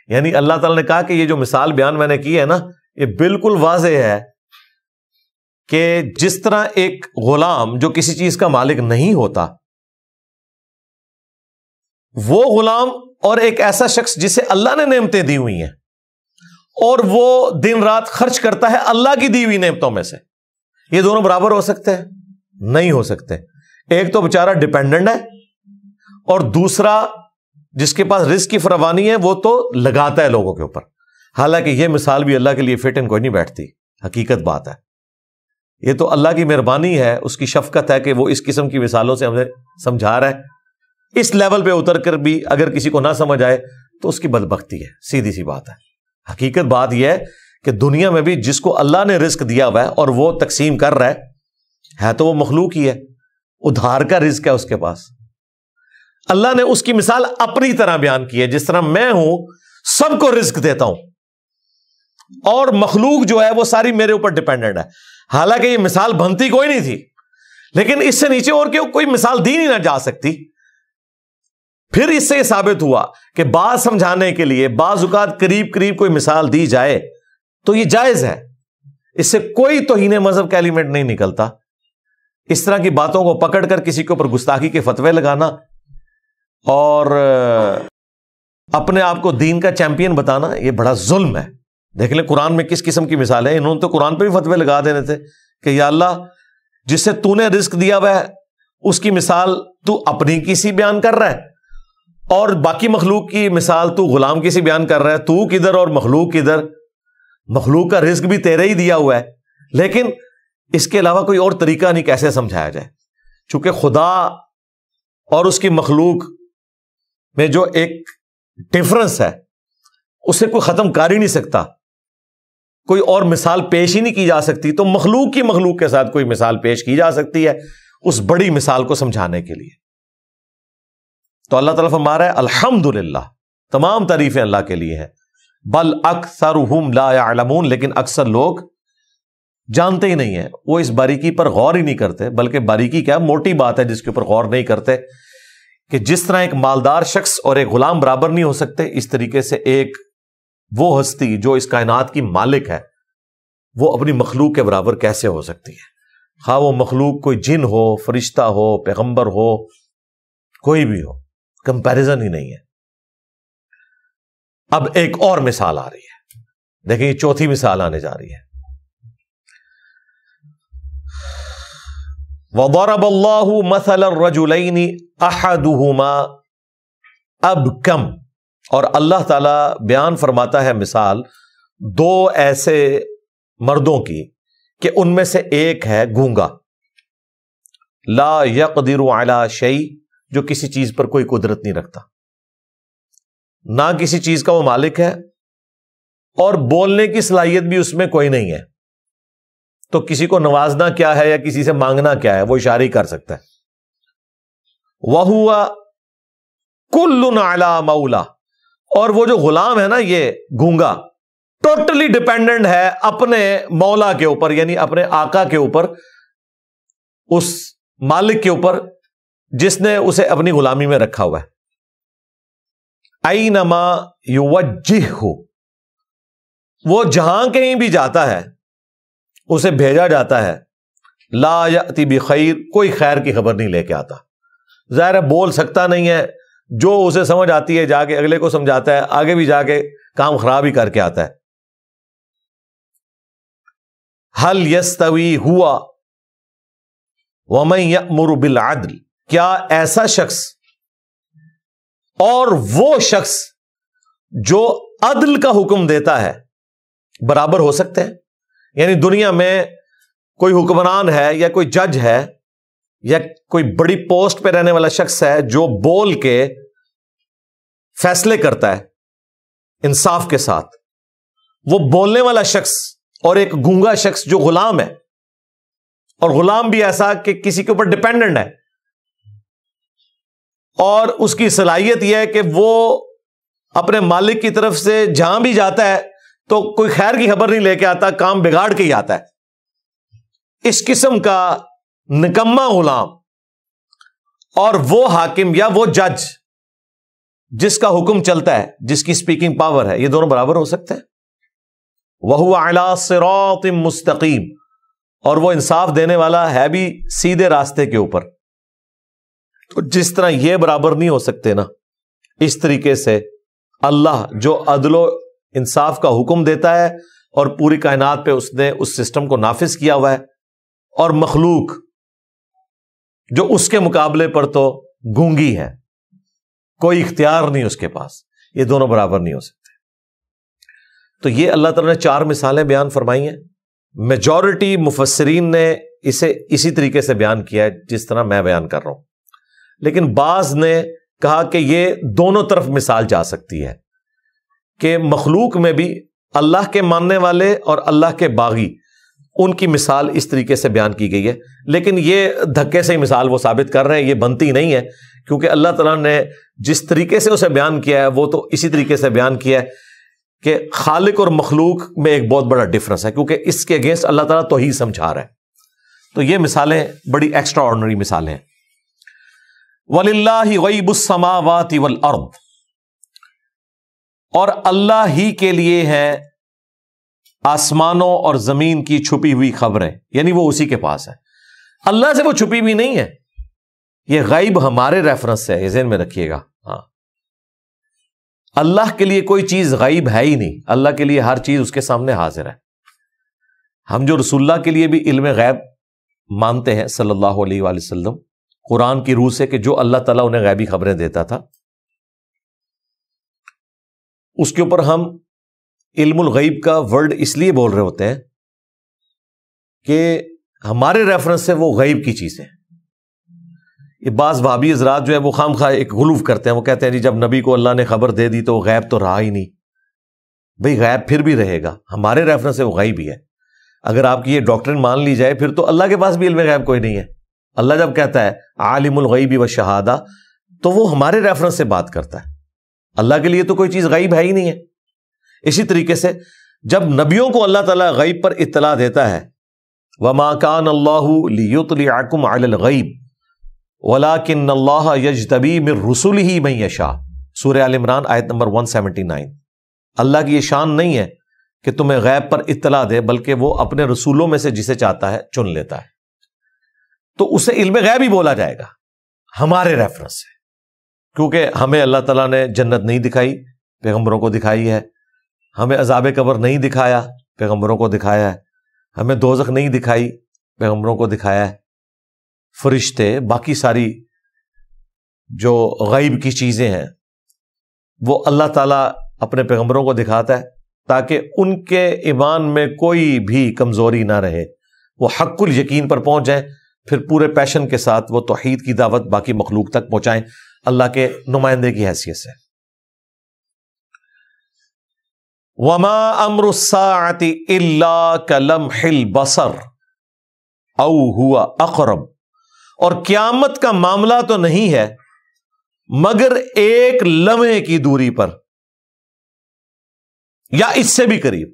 یعنی اللہ تعالیٰ نے کہا کہ یہ جو مثال بیان میں نے کی ہے نا، یہ بالکل واضح ہے کہ جس طرح ایک غلام جو کسی چیز کا مالک نہیں ہوتا، وہ غلام اور ایک ایسا شخص جسے اللہ نے نعمتیں دی ہوئی ہیں اور وہ دن رات خرچ کرتا ہے اللہ کی دی ہوئی نعمتوں میں سے، یہ دونوں برابر ہو سکتے ہیں؟ نہیں ہو سکتے۔ ایک تو بیچارہ ڈیپینڈنٹ ہے، اور دوسرا جس کے پاس رزق کی فراوانی ہے وہ تو لگاتا ہے لوگوں کے اوپر۔ حالانکہ یہ مثال بھی اللہ کے لیے فٹ اینڈ کوئی نہیں بیٹھتی، حقیقت بات ہے، یہ تو اللہ کی مہربانی ہے، اس کی شفقت ہے کہ وہ اس قسم کی مثالوں سے ہمیں سمجھا رہا ہے۔ اس لیول پہ اتر کر بھی اگر کسی کو نہ سمجھ آئے تو اس کی بدبختی ہے، سیدھی سی بات ہے۔ حقیقت بات یہ ہے کہ دنیا میں بھی جس کو اللہ نے رزق دیا ہوا ہے اور وہ تقسیم کر رہا ہے تو وہ مخلوق ہی ہے، ادھار کا رزق ہے اس کے پاس۔ اللہ نے اس کی مثال اپنی طرح بیان کی ہے، جس طرح میں ہوں سب کو رزق دیتا ہوں، اور مخلوق جو ہے وہ ساری میرے اوپر ڈیپینڈنٹ ہے۔ حالانکہ یہ مثال بنتی کوئی نہیں تھی، لیکن اس سے نیچے اور کوئی مثال دی نہیں نہ جا سکتی۔ پھر اس سے یہ ثابت ہوا کہ بات سمجھانے کے لیے بعض اوقات قریب قریب کوئی مثال دی جائے تو یہ جائز ہے، اس سے کوئی توہین مذہب کا ایلیمنٹ نہیں نکلتا۔ اس طرح کی باتوں کو پکڑ کر کسی کے اوپر گستاخی کے فتوے لگانا اور اپنے آپ کو دین کا چیمپئن بتانا، یہ بڑا ظلم ہے۔ دیکھ لیں قرآن میں کس قسم کی مثال ہے، انہوں نے تو قرآن پہ بھی فتوے لگا دینے تھے کہ یا اللہ جسے تو نے رزق دیا ہوا ہے اس کی مثال تو اپنی کسی بیان کر رہا ہے، اور باقی مخلوق کی مثال تو غلام کسی بیان کر رہا ہے، تو کدھر اور مخلوق کدھر؟ مخلوق کا رزق بھی تیرے ہی دیا ہوا ہے، لیکن اس کے علاوہ کوئی اور طریقہ نہیں کیسے سمجھایا جائے، چونکہ خدا اور اس کی مخلوق میں جو ایک ڈفرنس ہے اسے کوئی ختم کر ہی نہیں سکتا، کوئی اور مثال پیش ہی نہیں کی جا سکتی، تو مخلوق کی مخلوق کے ساتھ کوئی مثال پیش کی جا سکتی ہے اس بڑی مثال کو سمجھانے کے لیے۔ تو اللہ تعالیٰ فرما رہا ہے الحمدللہ، تمام تعریفیں اللہ کے لیے ہیں، بل اکثرہم لا یعلمون، لیکن اکثر لوگ جانتے ہی نہیں ہیں، وہ اس باریکی پر غور ہی نہیں کرتے، بلکہ باریکی کیا موٹی بات ہے جس کے اوپر غور نہیں کرتے، کہ جس طرح ایک مالدار شخص اور ایک غلام برابر نہیں ہو سکتے، اس طریقے سے ایک وہ ہستی جو اس کائنات کی مالک ہے وہ اپنی مخلوق کے برابر کیسے ہو سکتی ہے، خواہ وہ مخلوق کوئی جن ہو، فرشتہ ہو، پیغمبر ہو، کوئی بھی ہو، کمپیریزن ہی نہیں ہے۔ اب ایک اور مثال آ رہی ہے، دیکھیں یہ چوتھی مثال آنے جا رہی ہے۔ وَضَرَبَ اللَّهُ مَثَلَ الرَّجُلَيْنِ أَحَدُهُمَا أَبْكَمْ، اور اللہ تعالی بیان فرماتا ہے مثال دو ایسے مردوں کی کہ ان میں سے ایک ہے گونگا، لا يقدر على شيء، جو کسی چیز پر کوئی قدرت نہیں رکھتا، نہ کسی چیز کا وہ مالک ہے، اور بولنے کی صلاحیت بھی اس میں کوئی نہیں ہے، تو کسی کو نوازنا کیا ہے یا کسی سے مانگنا کیا ہے وہ اشارے ہی کر سکتا ہے۔ وَهُوَ كُلٌّ عَلَى مَوْلَى، اور وہ جو غلام ہے نا یہ گونگا، ٹوٹلی ڈیپینڈنٹ ہے اپنے مولا کے اوپر، یعنی اپنے آقا کے اوپر، اس مالک کے اوپر جس نے اسے اپنی غلامی میں رکھا ہوا ہے۔ اَيْنَمَا يُوَجِّهُ، وہ جہاں کہیں بھی جاتا ہے اسے بھیجا جاتا ہے، لا یأتی بخیر، کوئی خیر کی خبر نہیں لے کے آتا، ظاہر ہے بول سکتا نہیں ہے، جو اسے سمجھ آتی ہے جا کے اگلے کو سمجھاتا ہے، آگے بھی جا کے کام خراب ہی کر کے آتا ہے۔ هل يستوي هو وَمَن يَأْمُرُ بِالْعَدْلِ، کیا ایسا شخص اور وہ شخص جو عدل کا حکم دیتا ہے برابر ہو سکتے ہیں؟ یعنی دنیا میں کوئی حکمران ہے یا کوئی جج ہے یا کوئی بڑی پوسٹ پہ رہنے والا شخص ہے جو بول کے فیصلے کرتا ہے انصاف کے ساتھ، وہ بولنے والا شخص اور ایک گونگا شخص جو غلام ہے، اور غلام بھی ایسا کہ کسی کے اوپر ڈپینڈنٹ ہے، اور اس کی صلاحیت یہ ہے کہ وہ اپنے مالک کی طرف سے جہاں بھی جاتا ہے تو کوئی خیر کی خبر نہیں لے کے آتا، کام بگاڑ کے ہی آتا ہے۔ اس قسم کا نکما غلام اور وہ حاکم یا وہ جج جس کا حکم چلتا ہے، جس کی سپیکنگ پاور ہے، یہ دونوں برابر ہو سکتے ہیں؟ وَهُوَ عَلَىٰ صِرَاطٍ مُسْتَقِيمٍ، اور وہ انصاف دینے والا ہے بھی سیدھے راستے کے اوپر۔ تو جس طرح یہ برابر نہیں ہو سکتے نا، اس طریقے سے اللہ جو عدل و انصاف کا حکم دیتا ہے اور پوری کائنات پہ اس نے اس سسٹم کو نافذ کیا ہوا ہے، اور مخلوق جو اس کے مقابلے پر تو گونگی ہے، کوئی اختیار نہیں اس کے پاس، یہ دونوں برابر نہیں ہو سکتے۔ تو یہ اللہ تعالیٰ نے 4 مثالیں بیان فرمائی ہیں۔ میجورٹی مفسرین نے اسے اسی طریقے سے بیان کیا ہے جس طرح میں بیان کر رہا ہوں، لیکن بعض نے کہا کہ یہ دونوں طرف مثال جا سکتی ہے، کہ مخلوق میں بھی اللہ کے ماننے والے اور اللہ کے باغی، ان کی مثال اس طریقے سے بیان کی گئی ہے، لیکن یہ دھکے سے ہی مثال وہ ثابت کر رہے ہیں، یہ بنتی نہیں ہے، کیونکہ اللہ تعالیٰ نے جس طریقے سے اسے بیان کیا ہے وہ تو اسی طریقے سے بیان کیا ہے کہ خالق اور مخلوق میں ایک بہت بڑا ڈفرنس ہے، کیونکہ اس کے اگینسٹ اللہ تعالیٰ توحید سمجھا رہا ہے۔ تو یہ مثالیں بڑی ایکسٹرا آرڈنری مثالیں ہیں۔ وَلِلَّهِ غَيْبُ السَّمَاوَاتِ وَالْأَرْضِ، اور اللہ ہی کے لیے ہے آسمانوں اور زمین کی چھپی ہوئی خبریں، یعنی وہ اسی کے پاس ہے، اللہ سے وہ چھپی ہوئی نہیں ہے۔ یہ غیب ہمارے ریفرنس سے ہے، یہ ذہن میں رکھیے گا۔ ہاں، اللہ کے لیے کوئی چیز غیب ہے ہی نہیں، اللہ کے لیے ہر چیز اس کے سامنے حاضر ہے۔ ہم جو رسول اللہ کے لیے بھی علم غیب مانتے ہیں صلی اللہ علیہ وآلہ وسلم، قرآن کی روح سے، کہ جو اللہ تعالیٰ انہیں غیبی خبریں دیتا تھا، اس کے اوپر ہم علم الغیب کا ورڈ اس لیے بول رہے ہوتے ہیں کہ ہمارے ریفرنس سے وہ غیب کی چیزیں۔ یہ بعض وہابی حضرات جو ہے وہ خام خواہ ایک غلوف کرتے ہیں، وہ کہتے ہیں جی جب نبی کو اللہ نے خبر دے دی تو غیب تو رہا ہی نہیں۔ بھئی غیب پھر بھی رہے گا، ہمارے ریفرنس سے وہ غیب ہی ہے۔ اگر آپ کی یہ ڈاکٹرن مان لی جائے پھر تو اللہ کے پاس بھی علم غیب کوئی نہیں ہے۔ اللہ جب کہتا ہے عالم الغیب والشہادہ تو وہ ہمارے ریفرنس سے بات کرتا ہے، اللہ کے لیے تو کوئی چیز غیب ہے ہی نہیں ہے۔ اسی طریقے سے جب نبیوں کو اللہ تعالیٰ غیب پر اطلاع دیتا ہے، وَمَا كَانَ اللَّهُ لِيُطْلِعَكُمْ عَلَى الْغَيْبِ وَلَكِنَّ اللَّهَ يَجْتَبِي مِن رُّسُلِهِ مَن يَشَاءُ، سورہ آل عمران آیت نمبر 179۔ اللہ کی یہ شان نہیں ہے کہ تمہیں غیب پر اطلاع دے، بلکہ وہ اپنے رسولوں میں سے جسے چاہتا ہے چن لیتا ہے۔ تو اسے علم غیب ہی بولا جائے گا ہمارے ریفرنس سے، کیونکہ ہمیں اللہ تعالیٰ نے جنت نہیں دکھائی، پیغمبروں کو دکھائی ہے، ہمیں عذاب قبر نہیں دکھایا، پیغمبروں کو دکھایا ہے، ہمیں دوزخ نہیں دکھائی، پیغمبروں کو دکھایا ہے، فرشتے، باقی ساری جو غیب کی چیزیں ہیں وہ اللہ تعالیٰ اپنے پیغمبروں کو دکھاتا ہے تاکہ ان کے ایمان میں کوئی بھی کمزوری نہ رہے، وہ حق الیقین پر پہنچ جائیں، پھر پورے پیشن کے ساتھ وہ توحید کی دعوت باقی مخلوق تک پہنچائیں اللہ کے نمائندے کی حیثیت سے۔ وَمَا أَمْرُ السَّاعَةِ إِلَّا كَلَمْحِ الْبَصَرِ أَوْ هُوَ أَقْرَبُ، اور قیامت کا معاملہ تو نہیں ہے مگر ایک لمحے کی دوری پر یا اس سے بھی قریب۔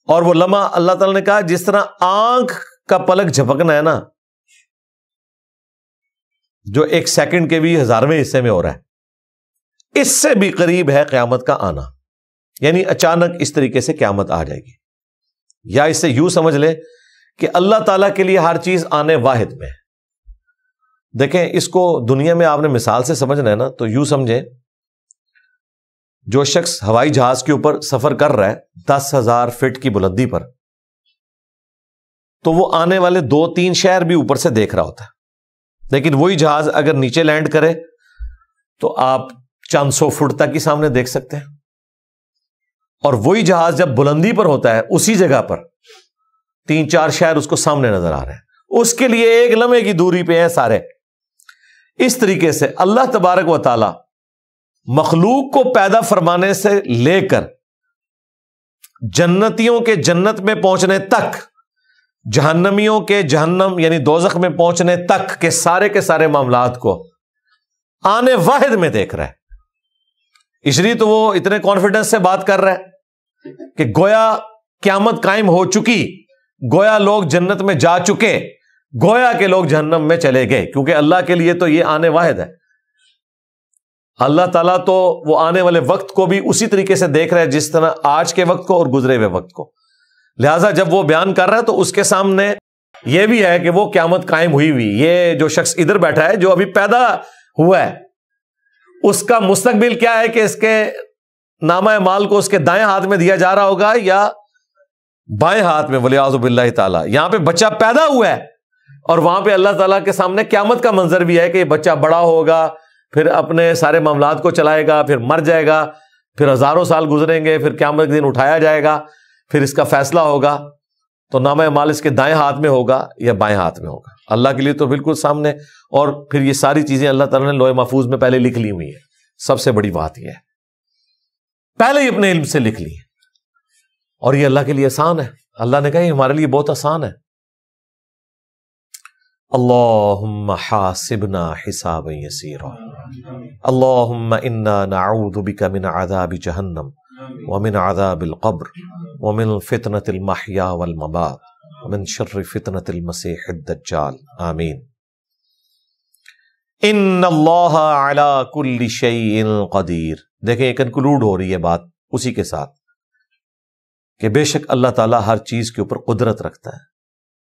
اور وہ لمحہ اللہ تعالیٰ نے کہا جس طرح آنکھ کا پلک جھپکنا ہے نا، جو 1 سیکنڈ کے بھی 1000ویں حصے میں ہو رہا ہے، اس سے بھی قریب ہے قیامت کا آنا، یعنی اچانک اس طریقے سے قیامت آ جائے گی۔ یا اس سے یوں سمجھ لیں کہ اللہ تعالیٰ کے لیے ہر چیز آنے واحد میں ہے۔ دیکھیں اس کو دنیا میں آپ نے مثال سے سمجھنا ہے نا، تو یوں سمجھیں جو شخص ہوائی جہاز کے اوپر سفر کر رہا ہے 10,000 فٹ کی بلندی پر، تو وہ آنے والے 2-3 شہر بھی اوپر سے دیکھ رہا ہوتا ہے. لیکن وہی جہاز اگر نیچے لینڈ کرے تو آپ چند 100 فٹ تک ہی سامنے دیکھ سکتے ہیں. اور وہی جہاز جب بلندی پر ہوتا ہے اسی جگہ پر 3-4 شہر اس کو سامنے نظر آ رہے ہیں. اس کے لیے 1 لمحے کی دوری پہ ہیں سارے. اس طریقے سے اللہ تبارک و تعالی مخلوق کو پیدا فرمانے سے لے کر جنتیوں کے جنت میں پہنچنے تک، جہنمیوں کے جہنم یعنی دوزخ میں پہنچنے تک کے سارے معاملات کو آنے واحد میں دیکھ رہا ہے. اس لیے تو وہ اتنے کانفیڈنس سے بات کر رہا ہے کہ گویا قیامت قائم ہو چکی، گویا لوگ جنت میں جا چکے، گویا کہ لوگ جہنم میں چلے گئے، کیونکہ اللہ کے لیے تو یہ آنے واحد ہے. اللہ تعالیٰ تو وہ آنے والے وقت کو بھی اسی طریقے سے دیکھ رہا ہے جس طرح آج کے وقت کو اور گزرے ہوئے وقت کو. لہٰذا جب وہ بیان کر رہا ہے تو اس کے سامنے یہ بھی ہے کہ وہ قیامت قائم ہوئی ہوئی. یہ جو شخص ادھر بیٹھا ہے جو ابھی پیدا ہوا ہے، اس کا مستقبل کیا ہے کہ اس کے نامہ اعمال کو اس کے دائیں ہاتھ میں دیا جا رہا ہوگا یا بائیں ہاتھ میں، ولیعوذ باللہ تعالیٰ. یہاں پہ بچہ پیدا ہوا ہے اور وہاں پہ اللہ تعالیٰ کے سامنے قیامت کا منظر بھی ہے کہ یہ بچہ بڑا ہوگا، پھر اپنے سارے معاملات کو چلائے گا، پھر مر جائے گا، پھر ہزاروں سال گزریں گے، پھر قیامت کے دن اٹھایا جائے گا، پھر اس کا فیصلہ ہوگا. تو نامہ اعمال اس کے دائیں ہاتھ میں ہوگا یا بائیں ہاتھ میں ہوگا. اللہ کے لیے تو بالکل سامنے. اور پھر یہ ساری چیزیں اللہ تعالیٰ نے لوح محفوظ میں پہلے لکھ لی ہوئی ہیں. سب سے بڑی بات یہ ہے پہلے ہی اپنے علم سے لکھ لی. اور یہ اللہ کے لیے آسان ہے. اللہ نے کہا یہ ہمارے لیے بہت آسان ہے. اللہم حاسبنا حسابا یسیرا اللہم انا نعوذ بک من عذاب جہنم ومن عذاب القبر ومن فتنة المحیا والممات ومن شر فتنة المسیح الدجال آمین. ان اللہ علی کل شیء قدیر. دیکھیں یہ کنکلوڈ ہو رہی ہے بات اسی کے ساتھ کہ بے شک اللہ تعالیٰ ہر چیز کے اوپر قدرت رکھتا ہے.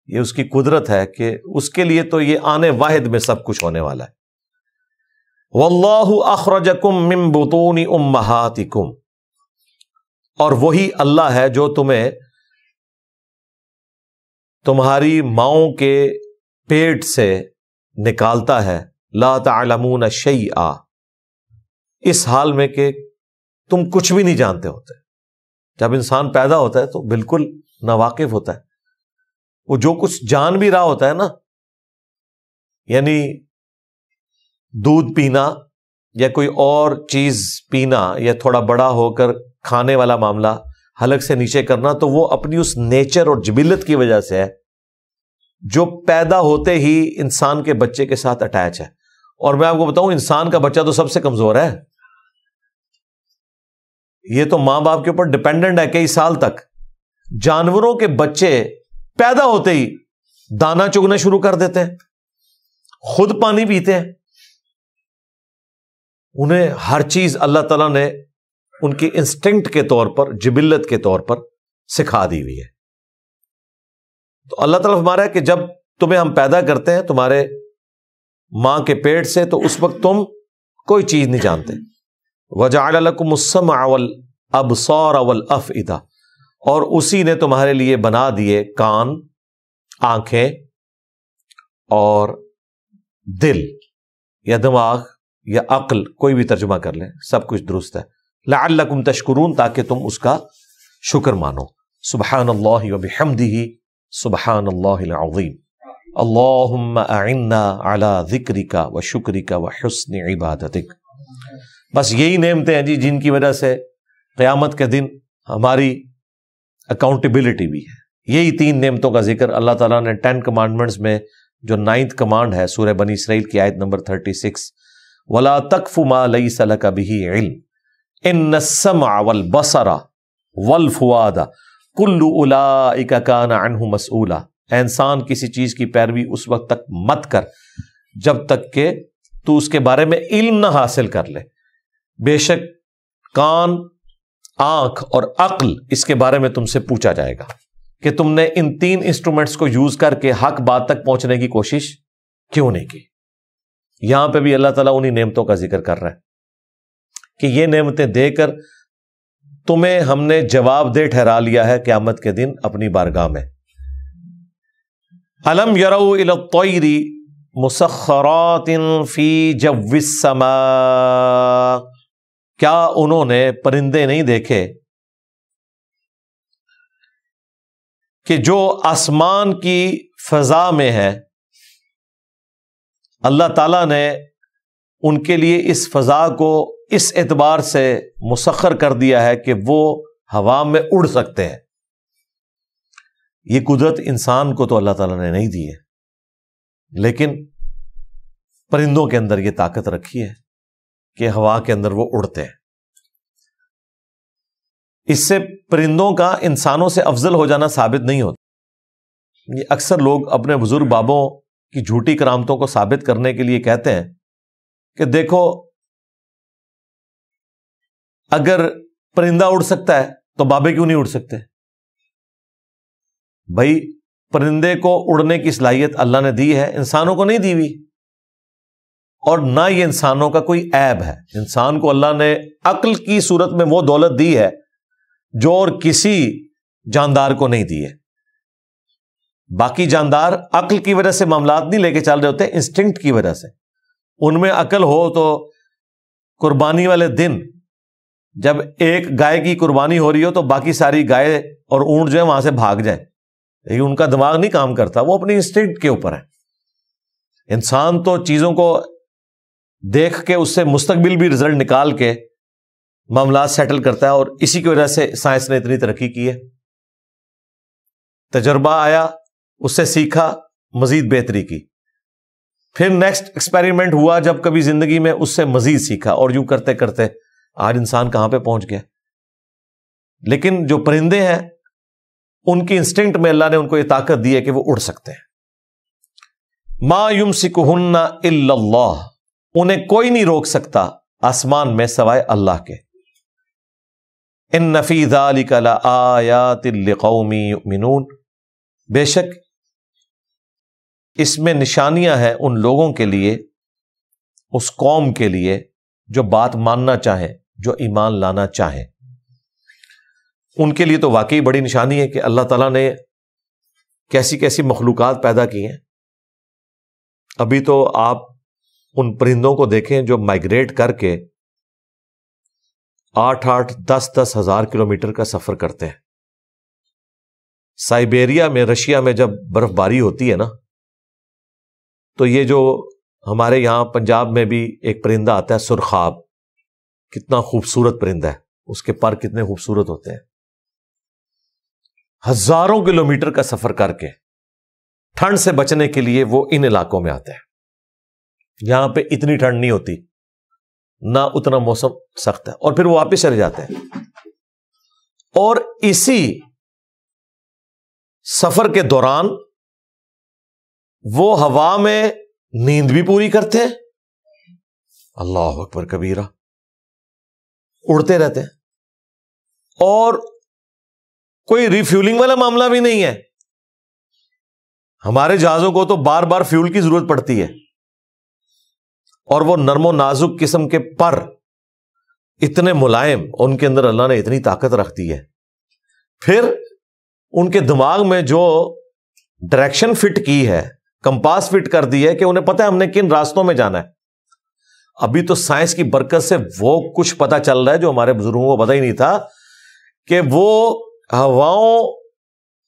یہ اس کی قدرت ہے کہ اس کے لیے تو یہ آنے واحد میں سب کچھ ہونے والا ہے. واللہ اخرجکم من بطون امہاتکم، اور وہی اللہ ہے جو تمہیں تمہاری ماؤں کے پیٹ سے نکالتا ہے. لا تعلمون شیئا، اس حال میں کہ تم کچھ بھی نہیں جانتے ہوتے. جب انسان پیدا ہوتا ہے تو بالکل ناواقف ہوتا ہے. وہ جو کچھ جان بھی رہا ہوتا ہے نا، یعنی دودھ پینا یا کوئی اور چیز پینا یا تھوڑا بڑا ہو کر کھانے والا معاملہ حلق سے نیچے کرنا، تو وہ اپنی اس نیچر اور جبلت کی وجہ سے ہے جو پیدا ہوتے ہی انسان کے بچے کے ساتھ اٹیچ ہے. اور میں آپ کو بتاؤں انسان کا بچہ تو سب سے کمزور ہے. یہ تو ماں باپ کے اوپر ڈپینڈنٹ ہے کئی سال تک. جانوروں کے بچے پیدا ہوتے ہی دانا چگنے شروع کر دیتے ہیں، خود پانی پیتے ہیں. انہیں ہر چیز اللہ تعالیٰ نے ان کی انسٹنکٹ کے طور پر، جبلت کے طور پر سکھا دی ہوئی ہے. تو اللہ تعالیٰ فرما رہا ہے کہ جب تمہیں ہم پیدا کرتے ہیں تمہارے ماں کے پیٹ سے، تو اس وقت تم کوئی چیز نہیں جانتے. وَجَعَلَ لَكُمُ السَّمْعَ وَالْأَبْصَارَ وَالْأَفْئِدَةَ، اور اسی نے تمہارے لیے بنا دیے کان، آنکھیں اور دل یا دماغ یا عقل، کوئی بھی ترجمہ کر لیں، سب کچھ درست ہے. لعلکم تشکرون، تاکہ تم اس کا شکر مانو. سبحان اللہ وبحمدہ سبحان اللہ العظیم. اللہم اعنا علی ذکرک وشکرک وحسن عبادتک. بس یہی نعمتیں ہیں جن کی وجہ سے قیامت کے دن ہماری اکاؤنٹیبلٹی بھی ہے. یہی 3 نعمتوں کا ذکر اللہ تعالیٰ نے 10 کمانڈمنٹس میں، جو 9th کمانڈ ہے سورہ بنی اسرائیل کی آیت نمبر 36، وَلَا تَقْفُ مَا لَيْسَ لَكَ بِهِ عِلْمٌ إِنَّ السَّمْعَ وَالْبَصَرَ وَالْفُؤَادَ كُلُّ أُولَئِكَ كَانَ عَنْهُ مَسْئُولًا. اے انسان کسی چیز کی پیروی اس وقت تک مت کر جب تک کہ تو اس کے بارے میں علم نہ حاصل کر لے. بے شک کان، آنکھ اور عقل اس کے بارے میں تم سے پوچھا جائے گا کہ تم نے ان 3 انسٹرومنٹس کو یوز کر کے حق بات تک پہنچنے کی کوشش کیوں نہیں کی. یہاں پہ بھی اللہ تعالیٰ انہی نعمتوں کا ذکر کر رہا ہے کہ یہ نعمتیں دے کر تمہیں ہم نے جواب دہ ٹھہرا لیا ہے قیامت کے دن اپنی بارگاہ میں. الم یروا الی الطیر مسخرات فی جو السماء، کیا انہوں نے پرندے نہیں دیکھے کہ جو آسمان کی فضا میں ہے، اللہ تعالیٰ نے ان کے لیے اس فضا کو اس اعتبار سے مسخر کر دیا ہے کہ وہ ہوا میں اڑ سکتے ہیں۔ یہ قدرت انسان کو تو اللہ تعالیٰ نے نہیں دی ہے، لیکن پرندوں کے اندر یہ طاقت رکھی ہے کہ ہوا کے اندر وہ اڑتے ہیں۔ اس سے پرندوں کا انسانوں سے افضل ہو جانا ثابت نہیں ہوتا۔ یہ اکثر لوگ اپنے بزرگ بابوں کی جھوٹی کرامتوں کو ثابت کرنے کے لیے کہتے ہیں کہ دیکھو اگر پرندہ اڑ سکتا ہے تو بابے کیوں نہیں اڑ سکتے؟ بھائی پرندے کو اڑنے کی صلاحیت اللہ نے دی ہے، انسانوں کو نہیں دی ہوئی، اور نہ یہ انسانوں کا کوئی عیب ہے۔ انسان کو اللہ نے عقل کی صورت میں وہ دولت دی ہے جو اور کسی جاندار کو نہیں دی ہے۔ باقی جاندار عقل کی وجہ سے معاملات نہیں لے کے چل رہے ہوتے، انسٹنکٹ کی وجہ سے۔ ان میں عقل ہو تو قربانی والے دن جب ایک گائے کی قربانی ہو رہی ہو تو باقی ساری گائے اور اونٹ جو ہے وہاں سے بھاگ جائیں، لیکن ان کا دماغ نہیں کام کرتا، وہ اپنی انسٹنکٹ کے اوپر ہے۔ انسان تو چیزوں کو دیکھ کے اس سے مستقبل بھی رزلٹ نکال کے معاملات سیٹل کرتا ہے، اور اسی کی وجہ سے سائنس نے اتنی ترقی کی ہے۔ تجربہ آیا، اس سے سیکھا، مزید بہتری کی، پھر نیکسٹ ایکسپیریمنٹ ہوا جب کبھی زندگی میں، اس سے مزید سیکھا، اور یوں کرتے کرتے آج انسان کہاں پہ پہنچ گیا۔ لیکن جو پرندے ہیں ان کی انسٹنکٹ میں اللہ نے ان کو یہ طاقت دی ہے کہ وہ اڑ سکتے ہیں۔ ما یمسکہن الا اللہ، انہیں کوئی نہیں روک سکتا آسمان میں سوائے اللہ کے۔ ان فی ذلک لآیات لقوم یؤمنون، بے شک اس میں نشانیاں ہیں ان لوگوں کے لیے، اس قوم کے لیے جو بات ماننا چاہیں، جو ایمان لانا چاہیں۔ ان کے لیے تو واقعی بڑی نشانی ہے کہ اللہ تعالیٰ نے کیسی کیسی مخلوقات پیدا کی ہیں۔ ابھی تو آپ ان پرندوں کو دیکھیں جو مائگریٹ کر کے 8-8, 10-10 ہزار کلومیٹر کا سفر کرتے ہیں۔ سائبیریا میں، رشیا میں جب برف باری ہوتی ہے نا، تو یہ جو ہمارے یہاں پنجاب میں بھی ایک پرندہ آتا ہے سرخاب، کتنا خوبصورت پرندہ ہے، اس کے پر کتنے خوبصورت ہوتے ہیں۔ ہزاروں کلومیٹر کا سفر کر کے ٹھنڈ سے بچنے کے لیے وہ ان علاقوں میں آتے ہیں۔ یہاں پہ اتنی ٹھنڈ نہیں ہوتی، نہ اتنا موسم سخت ہے، اور پھر وہ واپس چلے جاتے ہیں۔ اور اسی سفر کے دوران وہ ہوا میں نیند بھی پوری کرتے ہیں، اللہ اکبر کبیرہ، اڑتے رہتے ہیں، اور کوئی ریفیولنگ والا معاملہ بھی نہیں ہے۔ ہمارے جہازوں کو تو بار بار فیول کی ضرورت پڑتی ہے، اور وہ نرم و نازک قسم کے پر اتنے ملائم، ان کے اندر اللہ نے اتنی طاقت رکھ دی ہے۔ پھر ان کے دماغ میں جو ڈائریکشن فٹ کی ہے، کمپاس فٹ کر دی ہے کہ انہیں پتہ ہے ہم نے کن راستوں میں جانا ہے۔ ابھی تو سائنس کی برکت سے وہ کچھ پتہ چل رہا ہے جو ہمارے بزرگوں کو پتہ ہی نہیں تھا، کہ وہ ہواؤں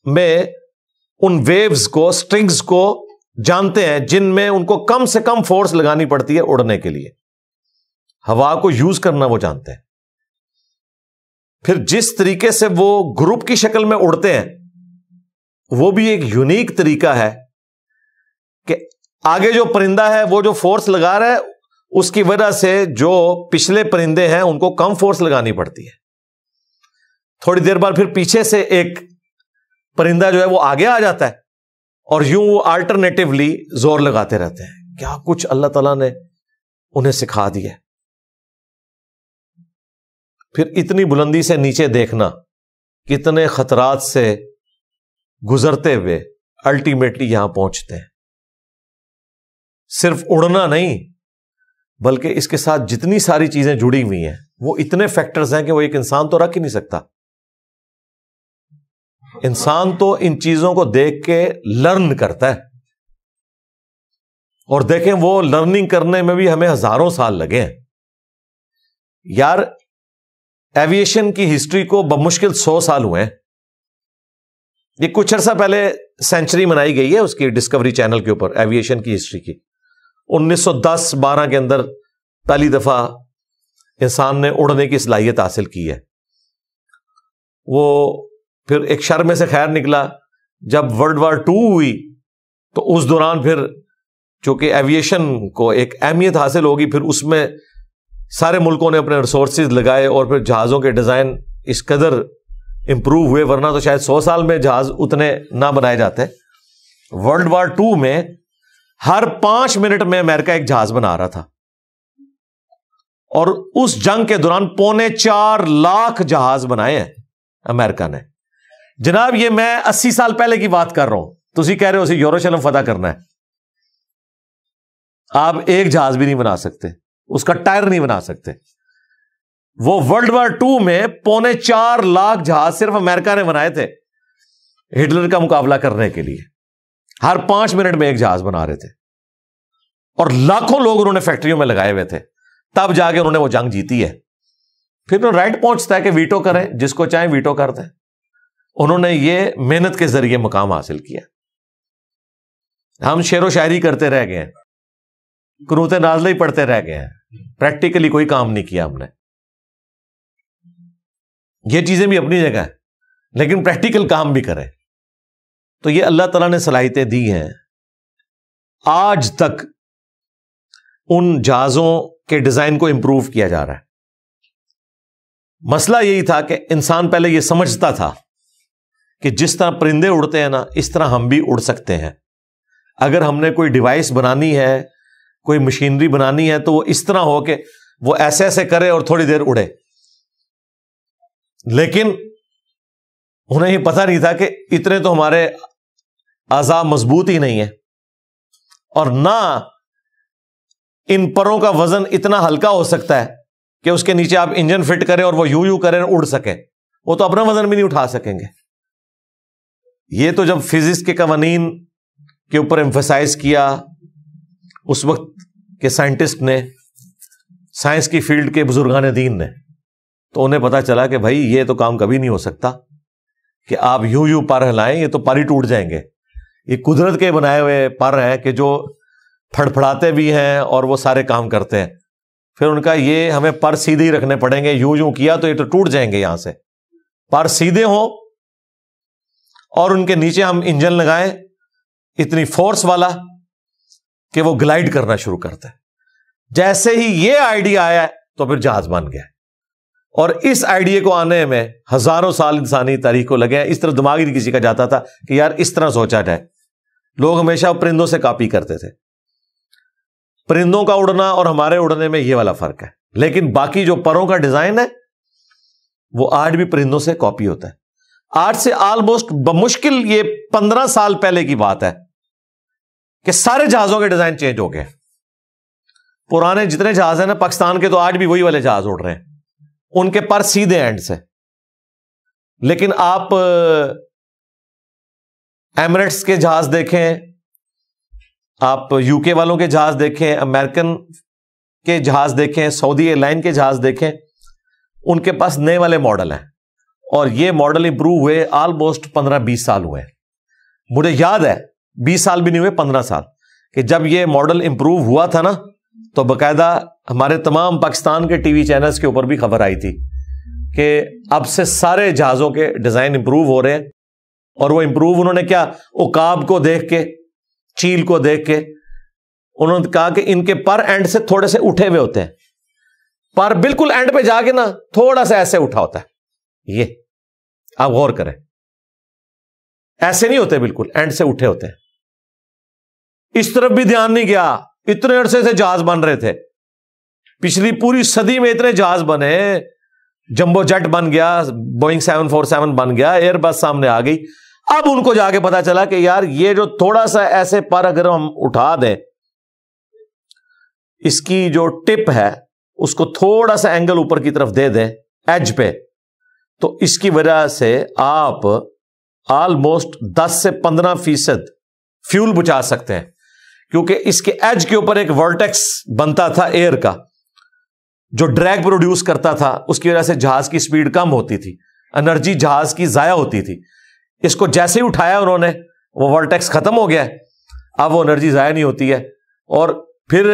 میں ان ویوز کو، سٹرنگز کو جانتے ہیں جن میں ان کو کم سے کم فورس لگانی پڑتی ہے اڑنے کے لیے۔ ہوا کو یوز کرنا وہ جانتے ہیں۔ پھر جس طریقے سے وہ گروپ کی شکل میں اڑتے ہیں، وہ بھی ایک یونیک طریقہ ہے کہ آگے جو پرندہ ہے وہ جو فورس لگا رہا ہے، اس کی وجہ سے جو پچھلے پرندے ہیں ان کو کم فورس لگانی پڑتی ہے۔ تھوڑی دیر بعد پھر پیچھے سے ایک پرندہ جو ہے وہ آگے آ جاتا ہے، اور یوں وہ آلٹرنیٹیولی زور لگاتے رہتے ہیں۔ کیا کچھ اللہ تعالیٰ نے انہیں سکھا دیا۔ پھر اتنی بلندی سے نیچے دیکھنا، کتنے خطرات سے گزرتے ہوئے الٹیمیٹلی یہاں پہنچتے ہیں۔ صرف اڑنا نہیں، بلکہ اس کے ساتھ جتنی ساری چیزیں جڑی ہوئی ہیں، وہ اتنے فیکٹرز ہیں کہ وہ ایک انسان تو رکھ ہی نہیں سکتا۔ انسان تو ان چیزوں کو دیکھ کے لرن کرتا ہے، اور دیکھیں وہ لرننگ کرنے میں بھی ہمیں ہزاروں سال لگے ہیں یار. ایویشن کی ہسٹری کو بمشکل 100 سال ہوئے ہیں. یہ کچھ عرصہ پہلے سینچری منائی گئی ہے اس کی ڈسکوری چینل کے اوپر ایویشن کی ہسٹری کی. 1910-12 کے اندر پہلی دفعہ انسان نے اڑنے کی صلاحیت حاصل کی ہے. وہ پھر ایک شر میں سے خیر نکلا. جب ورلڈ وار 2 ہوئی تو اس دوران پھر چونکہ ایویشن کو ایک اہمیت حاصل ہوگی، پھر اس میں سارے ملکوں نے اپنے ریسورسز لگائے اور پھر جہازوں کے ڈیزائن اس قدر امپروو ہوئے، ورنہ تو شاید 100 سال میں جہاز اتنے نہ بنائے جاتے. ورلڈ وار 2 میں ہر 5 منٹ میں امریکہ ایک جہاز بنا رہا تھا، اور اس جنگ کے دوران 4.25 لاکھ جہاز بنائے ہیں امریکہ نے. جناب یہ میں 80 سال پہلے کی بات کر رہا ہوں، تسی کہہ رہے ہو اسے یروشلم فتح کرنا ہے. آپ ایک جہاز بھی نہیں بنا سکتے، اس کا ٹائر نہیں بنا سکتے. وہ ورلڈ وار 2 میں 4.25 لاکھ جہاز صرف امریکہ نے بنائے تھے ہٹلر کا مقابلہ کرنے کے لیے. ہر 5 منٹ میں ایک جہاز بنا رہے تھے، اور لاکھوں لوگ انہوں نے فیکٹریوں میں لگائے ہوئے تھے. تب جا کے انہوں نے وہ جنگ جیتی ہے. پھر رائٹ پہنچتا ہے کہ ویٹو کریں، جس کو چاہیں ویٹو کر دیں. انہوں نے یہ محنت کے ذریعے مقام حاصل کیا. ہم شعر و شاعری کرتے رہ گئے ہیں، قنوت نازلہ ہی پڑھتے رہ گئے ہیں، پریکٹیکلی کوئی کام نہیں کیا ہم نے. یہ چیزیں بھی اپنی جگہ ہیں، لیکن پریکٹیکل کام بھی کریں. تو یہ اللہ تعالیٰ نے صلاحیتیں دی ہیں. آج تک ان جہازوں کے ڈیزائن کو امپروو کیا جا رہا ہے. مسئلہ یہی تھا کہ انسان پہلے یہ سمجھتا تھا کہ جس طرح پرندے اڑتے ہیں نا، اس طرح ہم بھی اڑ سکتے ہیں. اگر ہم نے کوئی ڈیوائس بنانی ہے، کوئی مشینری بنانی ہے، تو وہ اس طرح ہو کہ وہ ایسے ایسے کرے اور تھوڑی دیر اڑے. لیکن انہیں یہ پتہ نہیں تھا کہ اتنے تو ہمارے اعضاء مضبوط ہی نہیں ہیں، اور نہ ان پروں کا وزن اتنا ہلکا ہو سکتا ہے کہ اس کے نیچے آپ انجن فٹ کریں اور وہ یوں کریں اڑ سکیں. وہ تو اپنا وزن بھی نہیں اٹھا سکیں گے. یہ تو جب فزکس کے قوانین کے اوپر ایمفسائز کیا اس وقت کے سائنٹسٹ نے، سائنس کی فیلڈ کے بزرگان دین نے، تو انہیں پتا چلا کہ بھائی یہ تو کام کبھی نہیں ہو سکتا کہ آپ یوں پر ہلائیں، یہ تو پر ہی ٹوٹ جائیں گے. یہ قدرت کے بنائے ہوئے پر ہیں کہ جو پھڑپھڑاتے بھی ہیں اور وہ سارے کام کرتے ہیں. پھر ان کا یہ ہمیں پر سیدھے ہی رکھنے پڑیں گے، یوں کیا تو یہ تو ٹوٹ جائیں گے. یہاں سے پر سیدھے ہوں اور ان کے نیچے ہم انجن لگائیں اتنی فورس والا کہ وہ گلائڈ کرنا شروع کرتا ہے. جیسے ہی یہ آئیڈیا آیا تو پھر جہاز بن گیا. اور اس آئیڈیا کو آنے میں ہزاروں سال انسانی تاریخ کو لگے ہیں. اس طرح دماغ ہی نہیں کسی کا جاتا تھا کہ یار اس طرح سوچا جائے. لوگ ہمیشہ پرندوں سے کاپی کرتے تھے. پرندوں کا اڑنا اور ہمارے اڑنے میں یہ والا فرق ہے. لیکن باقی جو پروں کا ڈیزائن ہے وہ آج بھی پرندوں سے کاپی ہوتا ہے. آج سے آلموسٹ بمشکل یہ 15 سال پہلے کی بات ہے کہ سارے جہازوں کے ڈیزائن چینج ہو گئے. پرانے جتنے جہاز ہیں نا پاکستان کے، تو آج بھی وہی والے جہاز اڑ رہے ہیں. ان کے پر سیدھے اینڈ سے. لیکن آپ ایمریٹس کے جہاز دیکھیں، آپ یو کے والوں کے جہاز دیکھیں، امریکن کے جہاز دیکھیں، سعودی ایئر لائن کے جہاز دیکھیں، ان کے پاس نئے والے ماڈل ہیں. اور یہ ماڈل امپروو ہوئے آلموسٹ 15-20 سال ہوئے. مجھے یاد ہے 20 سال بھی نہیں ہوئے، 15 سال، کہ جب یہ ماڈل امپروو ہوا تھا نا، تو باقاعدہ ہمارے تمام پاکستان کے ٹی وی چینلز کے اوپر بھی خبر آئی تھی کہ اب سے سارے جہازوں کے ڈیزائن امپروو ہو رہے ہیں. اور وہ امپروو انہوں نے کیا، عقاب کو دیکھ کے، چیل کو دیکھ کے انہوں نے کہا کہ ان کے پر اینڈ سے تھوڑے سے اٹھے ہوئے ہوتے ہیں. پر بالکل اینڈ پہ جا کے نا تھوڑا سا ایسے اٹھا ہوتا ہے. یہ آپ غور کریں، ایسے نہیں ہوتے، بالکل اینڈ سے اٹھے ہوتے ہیں. اس طرف بھی دھیان نہیں گیا. اتنے عرصے سے جہاز بن رہے تھے، پچھلی پوری صدی میں اتنے جہاز بنے. جمبو جیٹ بن گیا، بوئنگ 747 بن گیا، ایئر بس سامنے آ گئی. اب ان کو جا کے پتا چلا کہ یار یہ جو تھوڑا سا ایسے پر اگر ہم اٹھا دیں، اس کی جو ٹپ ہے اس کو تھوڑا سا اینگل اوپر کی طرف دے دیں ایج پہ، تو اس کی وجہ سے آپ آلموسٹ 10 سے 15% فیول بچا سکتے ہیں، کیونکہ اس کے ایج کے اوپر ایک ورٹیکس بنتا تھا ایئر کا جو ڈریگ پروڈیوس کرتا تھا، اس کی وجہ سے جہاز کی سپیڈ کم ہوتی تھی، انرجی جہاز کی ضائع ہوتی تھی. اس کو جیسے ہی اٹھایا انہوں نے، وہ ورٹیکس ختم ہو گیا ہے، اب وہ انرجی ضائع نہیں ہوتی ہے. اور پھر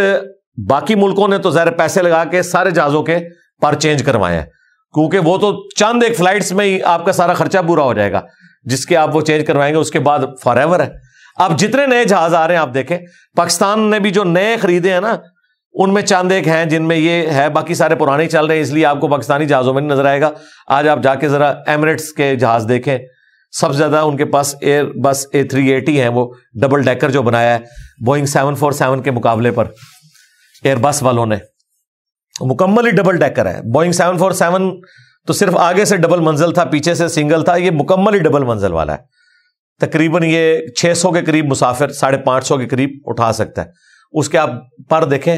باقی ملکوں نے تو ظاہر پیسے لگا کے سارے جہازوں کے پر چینج کروائے ہیں، کیونکہ وہ تو چند ایک فلائٹس میں ہی آپ کا سارا خرچہ پورا ہو جائے گا جس کے آپ وہ چینج کروائیں گے، اس کے بعد فار ایور ہے. اب جتنے نئے جہاز آ رہے ہیں آپ دیکھیں، پاکستان نے بھی جو نئے خریدے ہیں نا، ان میں چند ایک ہیں جن میں یہ ہے، باقی سارے پرانے چل رہے ہیں، اس لیے آپ کو پاکستانی جہازوں میں نہیں نظر آئے گا. آج آپ جا کے ذرا ایمریٹس کے جہاز دیکھیں، سب سے زیادہ ان کے پاس ایئر بس A380 ہیں، وہ ڈبل ڈیکر جو بنایا ہے بوئنگ 747 کے مقابلے پر ایئر بس والوں نے، مکمل ہی ڈبل ڈیکر ہے. بوئنگ 747 تو صرف آگے سے ڈبل منزل تھا، پیچھے سے سنگل تھا، یہ مکمل ہی ڈبل منزل والا ہے. تقریباً یہ 600 کے قریب مسافر، 550 کے قریب اٹھا سکتا ہے. اس کے آپ پر دیکھیں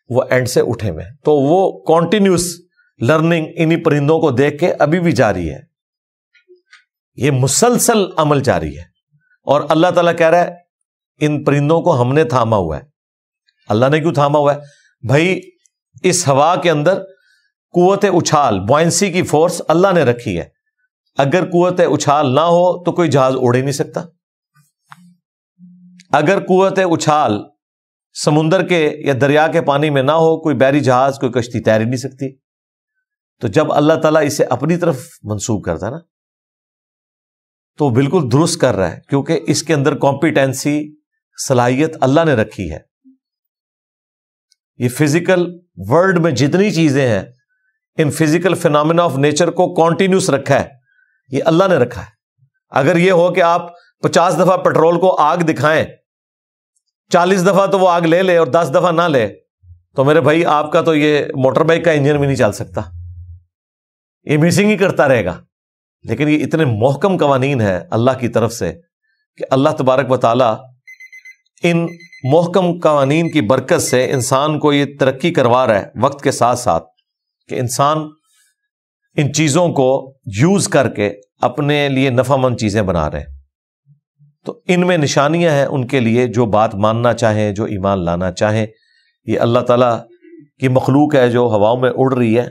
وہ اینڈ سے اٹھے ہوئے، تو وہ کنٹینیوس لرننگ انہی پرندوں کو دیکھ کے ابھی بھی جاری ہے. یہ مسلسل عمل جاری ہے. اور اللہ تعالیٰ کہہ رہا ہے ان پرندوں کو ہم نے تھاما ہوا ہے. اللہ نے کیوں تھاما ہوا ہے بھائی؟ اس ہوا کے اندر قوت اچھال، بوائنسی کی فورس اللہ نے رکھی ہے. اگر قوت اچھال نہ ہو تو کوئی جہاز اڑ ہی نہیں سکتا. اگر قوت اچھال سمندر کے یا دریا کے پانی میں نہ ہو، کوئی بحری جہاز، کوئی کشتی تیر ہی نہیں سکتی. تو جب اللہ تعالیٰ اسے اپنی طرف منسوب کرتا ہے نا، تو بالکل درست کر رہا ہے، کیونکہ اس کے اندر کمپیٹنسی، صلاحیت اللہ نے رکھی ہے. یہ فزیکل ورلڈ میں جتنی چیزیں ہیں، ان فزیکل فینامنا آف نیچر کو کنٹینیوس رکھا ہے، یہ اللہ نے رکھا ہے. اگر یہ ہو کہ آپ 50 دفعہ پیٹرول کو آگ دکھائیں، 40 دفعہ تو وہ آگ لے لے اور 10 دفعہ نہ لے، تو میرے بھائی آپ کا تو یہ موٹر بائک کا انجن بھی نہیں چل سکتا، یہ مسنگ ہی کرتا رہے گا. لیکن یہ اتنے محکم قوانین ہیں اللہ کی طرف سے کہ اللہ تبارک و تعالی ان محکم قوانین کی برکت سے انسان کو یہ ترقی کروا رہا ہے وقت کے ساتھ ساتھ، کہ انسان ان چیزوں کو یوز کر کے اپنے لیے نفع مند چیزیں بنا رہے ہیں. تو ان میں نشانیاں ہیں ان کے لیے جو بات ماننا چاہیں، جو ایمان لانا چاہیں. یہ اللہ تعالیٰ کی مخلوق ہے جو ہواؤں میں اڑ رہی ہے.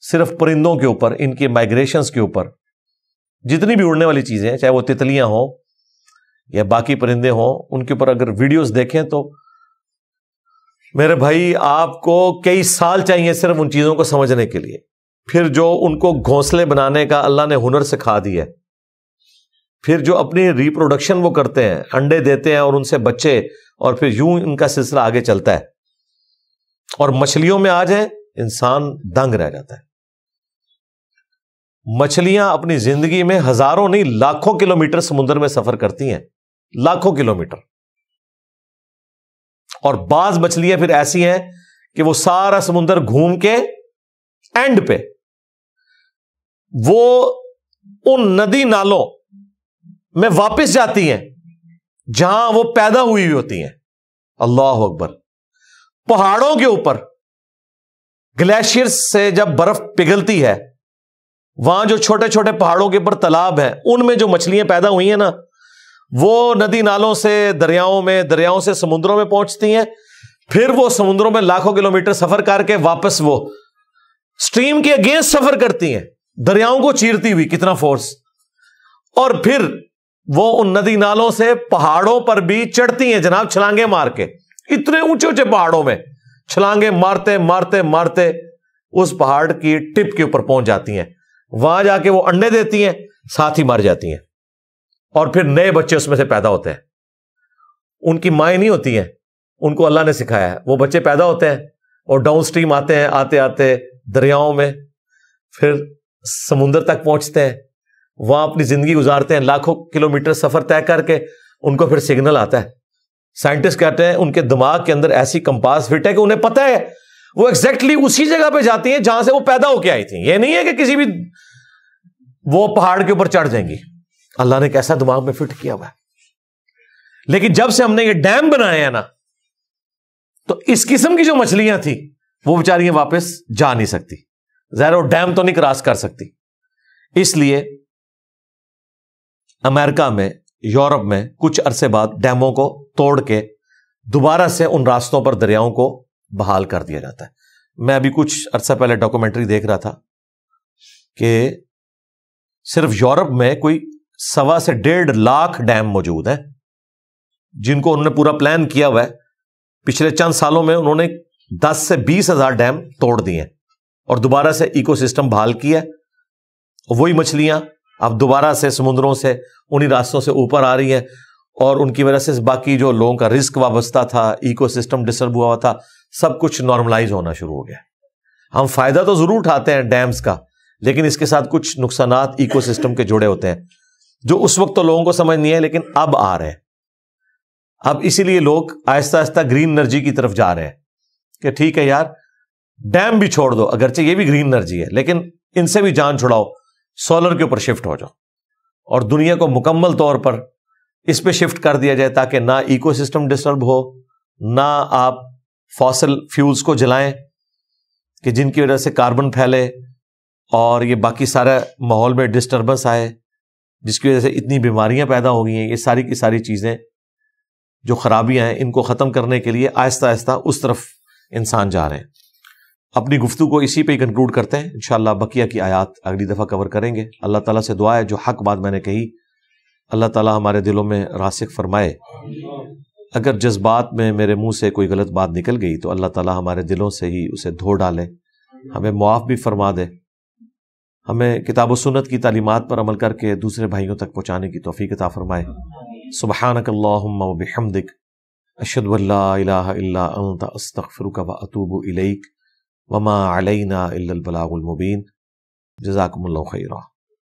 صرف پرندوں کے اوپر، ان کی مائگریشنز کے اوپر، جتنی بھی اڑنے والی چیزیں ہیں، چاہے وہ تتلیاں ہوں یا باقی پرندے ہوں، ان کے اوپر اگر ویڈیوز دیکھیں تو میرے بھائی آپ کو کئی سال چاہیے صرف ان چیزوں کو سمجھنے کے لیے. پھر جو ان کو گھونسلے بنانے کا اللہ نے ہنر سکھا دیا ہے، پھر جو اپنی ریپروڈکشن وہ کرتے ہیں، انڈے دیتے ہیں اور ان سے بچے، اور پھر یوں ان کا سلسلہ آگے چلتا ہے. اور مچھلیوں میں آ جائیں، انسان دنگ رہ جاتا ہے. مچھلیاں اپنی زندگی میں ہزاروں نہیں لاکھوں کلومیٹر سمندر میں سفر کرتی ہیں، لاکھوں کلومیٹر. اور بعض مچھلیاں پھر ایسی ہیں کہ وہ سارا سمندر گھوم کے اینڈ پہ وہ ان ندی نالوں میں واپس جاتی ہیں جہاں وہ پیدا ہوئی ہوتی ہیں. اللہ اکبر. پہاڑوں کے اوپر گلیشیئر سے جب برف پگھلتی ہے، وہاں جو چھوٹے چھوٹے پہاڑوں کے اوپر تالاب ہیں، ان میں جو مچھلیاں پیدا ہوئی ہیں نا، وہ ندی نالوں سے دریاؤں سے سمندروں میں پہنچتی ہیں. پھر وہ سمندروں میں لاکھوں کلومیٹر سفر کر کے واپس وہ سٹریم کے اگینسٹ سفر کرتی ہیں، دریاؤں کو چیرتی ہوئی، کتنا فورس. اور پھر وہ ان ندی نالوں سے پہاڑوں پر بھی چڑھتی ہیں جناب، چھلانگے مار کے. اتنے اونچے اونچے پہاڑوں میں چھلانگے مارتے مارتے مارتے اس پہاڑ کی ٹپ کے اوپر پہنچ جاتی ہیں. وہاں جا کے وہ انڈے دیتی ہیں، ساتھ ہی مر جاتی ہیں، اور پھر نئے بچے اس میں سے پیدا ہوتے ہیں. ان کی مائیں نہیں ہوتی ہیں، ان کو اللہ نے سکھایا ہے. وہ بچے پیدا ہوتے ہیں اور ڈاؤن سٹریم آتے ہیں، آتے آتے دریاؤں میں، پھر سمندر تک پہنچتے ہیں، وہاں اپنی زندگی گزارتے ہیں، لاکھوں کلومیٹر سفر طے کر کے ان کو پھر سگنل آتا ہے. سائنٹسٹ کہتے ہیں ان کے دماغ کے اندر ایسی کمپاس فٹ ہے کہ انہیں پتہ ہے وہ ایگزیکٹلی اسی جگہ پہ جاتی ہیں جہاں سے وہ پیدا ہو کے آئی تھی. یہ نہیں ہے کہ کسی بھی وہ پہاڑ کے اوپر چڑھ جائیں گی. اللہ نے کیسا دماغ میں فٹ کیا ہوا ہے. لیکن جب سے ہم نے یہ ڈیم بنائے ہیں نا، تو اس قسم کی جو مچھلیاں تھیں وہ بیچاریاں واپس جا نہیں سکتی. ظاہر وہ ڈیم تو نہیں کراس کر سکتی. اس لیے امریکہ میں، یورپ میں کچھ عرصے بعد ڈیموں کو توڑ کے دوبارہ سے ان راستوں پر دریاؤں کو بحال کر دیا جاتا ہے۔ میں ابھی کچھ عرصہ پہلے ڈاکومنٹری دیکھ رہا تھا کہ صرف یورپ میں کوئی 1.25 سے 1.5 لاکھ ڈیم موجود ہیں جن کو انہوں نے پورا پلان کیا ہوا ہے۔ پچھلے چند سالوں میں انہوں نے 10 سے 20 ہزار ڈیم توڑ دیے ہیں اور دوبارہ سے ایکو سسٹم بحال کیا ہے۔ وہی مچھلیاں اب دوبارہ سے سمندروں سے انہی راستوں سے اوپر آ رہی ہیں اور ان کی وجہ سے باقی جو لوگوں کا رزق وابستہ تھا، ایکو سسٹم ڈسٹرب ہوا تھا، سب کچھ نارملائز ہونا شروع ہو گیا۔ ہم فائدہ تو ضرور اٹھاتے ہیں ڈیمز کا، لیکن اس کے ساتھ کچھ نقصانات ایکو سسٹم کے جڑے ہوتے ہیں جو اس وقت تو لوگوں کو سمجھ نہیں ہے، لیکن اب آ رہے ہیں۔ اب اسی لیے لوگ آہستہ آہستہ گرین انرجی کی طرف جا رہے ہیں کہ ٹھیک ہے یار، ڈیم بھی چھوڑ دو، اگرچہ یہ بھی گرین انرجی ہے لیکن ان سے بھی جان چھڑاؤ، سولر کے اوپر شفٹ ہو جاؤ اور دنیا کو مکمل طور پر اس پہ شفٹ کر دیا جائے تاکہ نہ ایکو سسٹم ڈسٹرب ہو، نہ آپ فاسل فیولز کو جلائیں کہ جن کی وجہ سے کاربن پھیلے اور یہ باقی سارا ماحول میں ڈسٹربنس آئے جس کی وجہ سے اتنی بیماریاں پیدا ہو گئی ہیں۔ یہ ساری کی ساری چیزیں جو خرابیاں ہیں ان کو ختم کرنے کے لیے آہستہ آہستہ اس طرف انسان جا رہے ہیں۔ اپنی گفتگو کو اسی پہ ہی کنکلوڈ کرتے ہیں، انشاءاللہ بقیہ کی آیات اگلی دفعہ کور کریں گے۔ اللہ تعالیٰ سے دعا ہے جو حق بات میں نے کہی اللہ تعالیٰ ہمارے دلوں میں راسخ فرمائے، اگر جذبات میں میرے منہ سے کوئی غلط بات نکل گئی تو اللہ تعالیٰ ہمارے دلوں سے ہی اسے دھو ڈالے، ہمیں معاف بھی فرما دے، ہمیں کتاب و سنت کی تعلیمات پر عمل کر کے دوسرے بھائیوں تک پہنچانے کی توفیق عطا فرمائے۔ سبحانک اللہم و بحمدک، اشہد ان لا الہ الا انت، استغفرک و اتوب الیک، وما علینا الا البلاغ المبین۔ جزاکم اللہ خیرا۔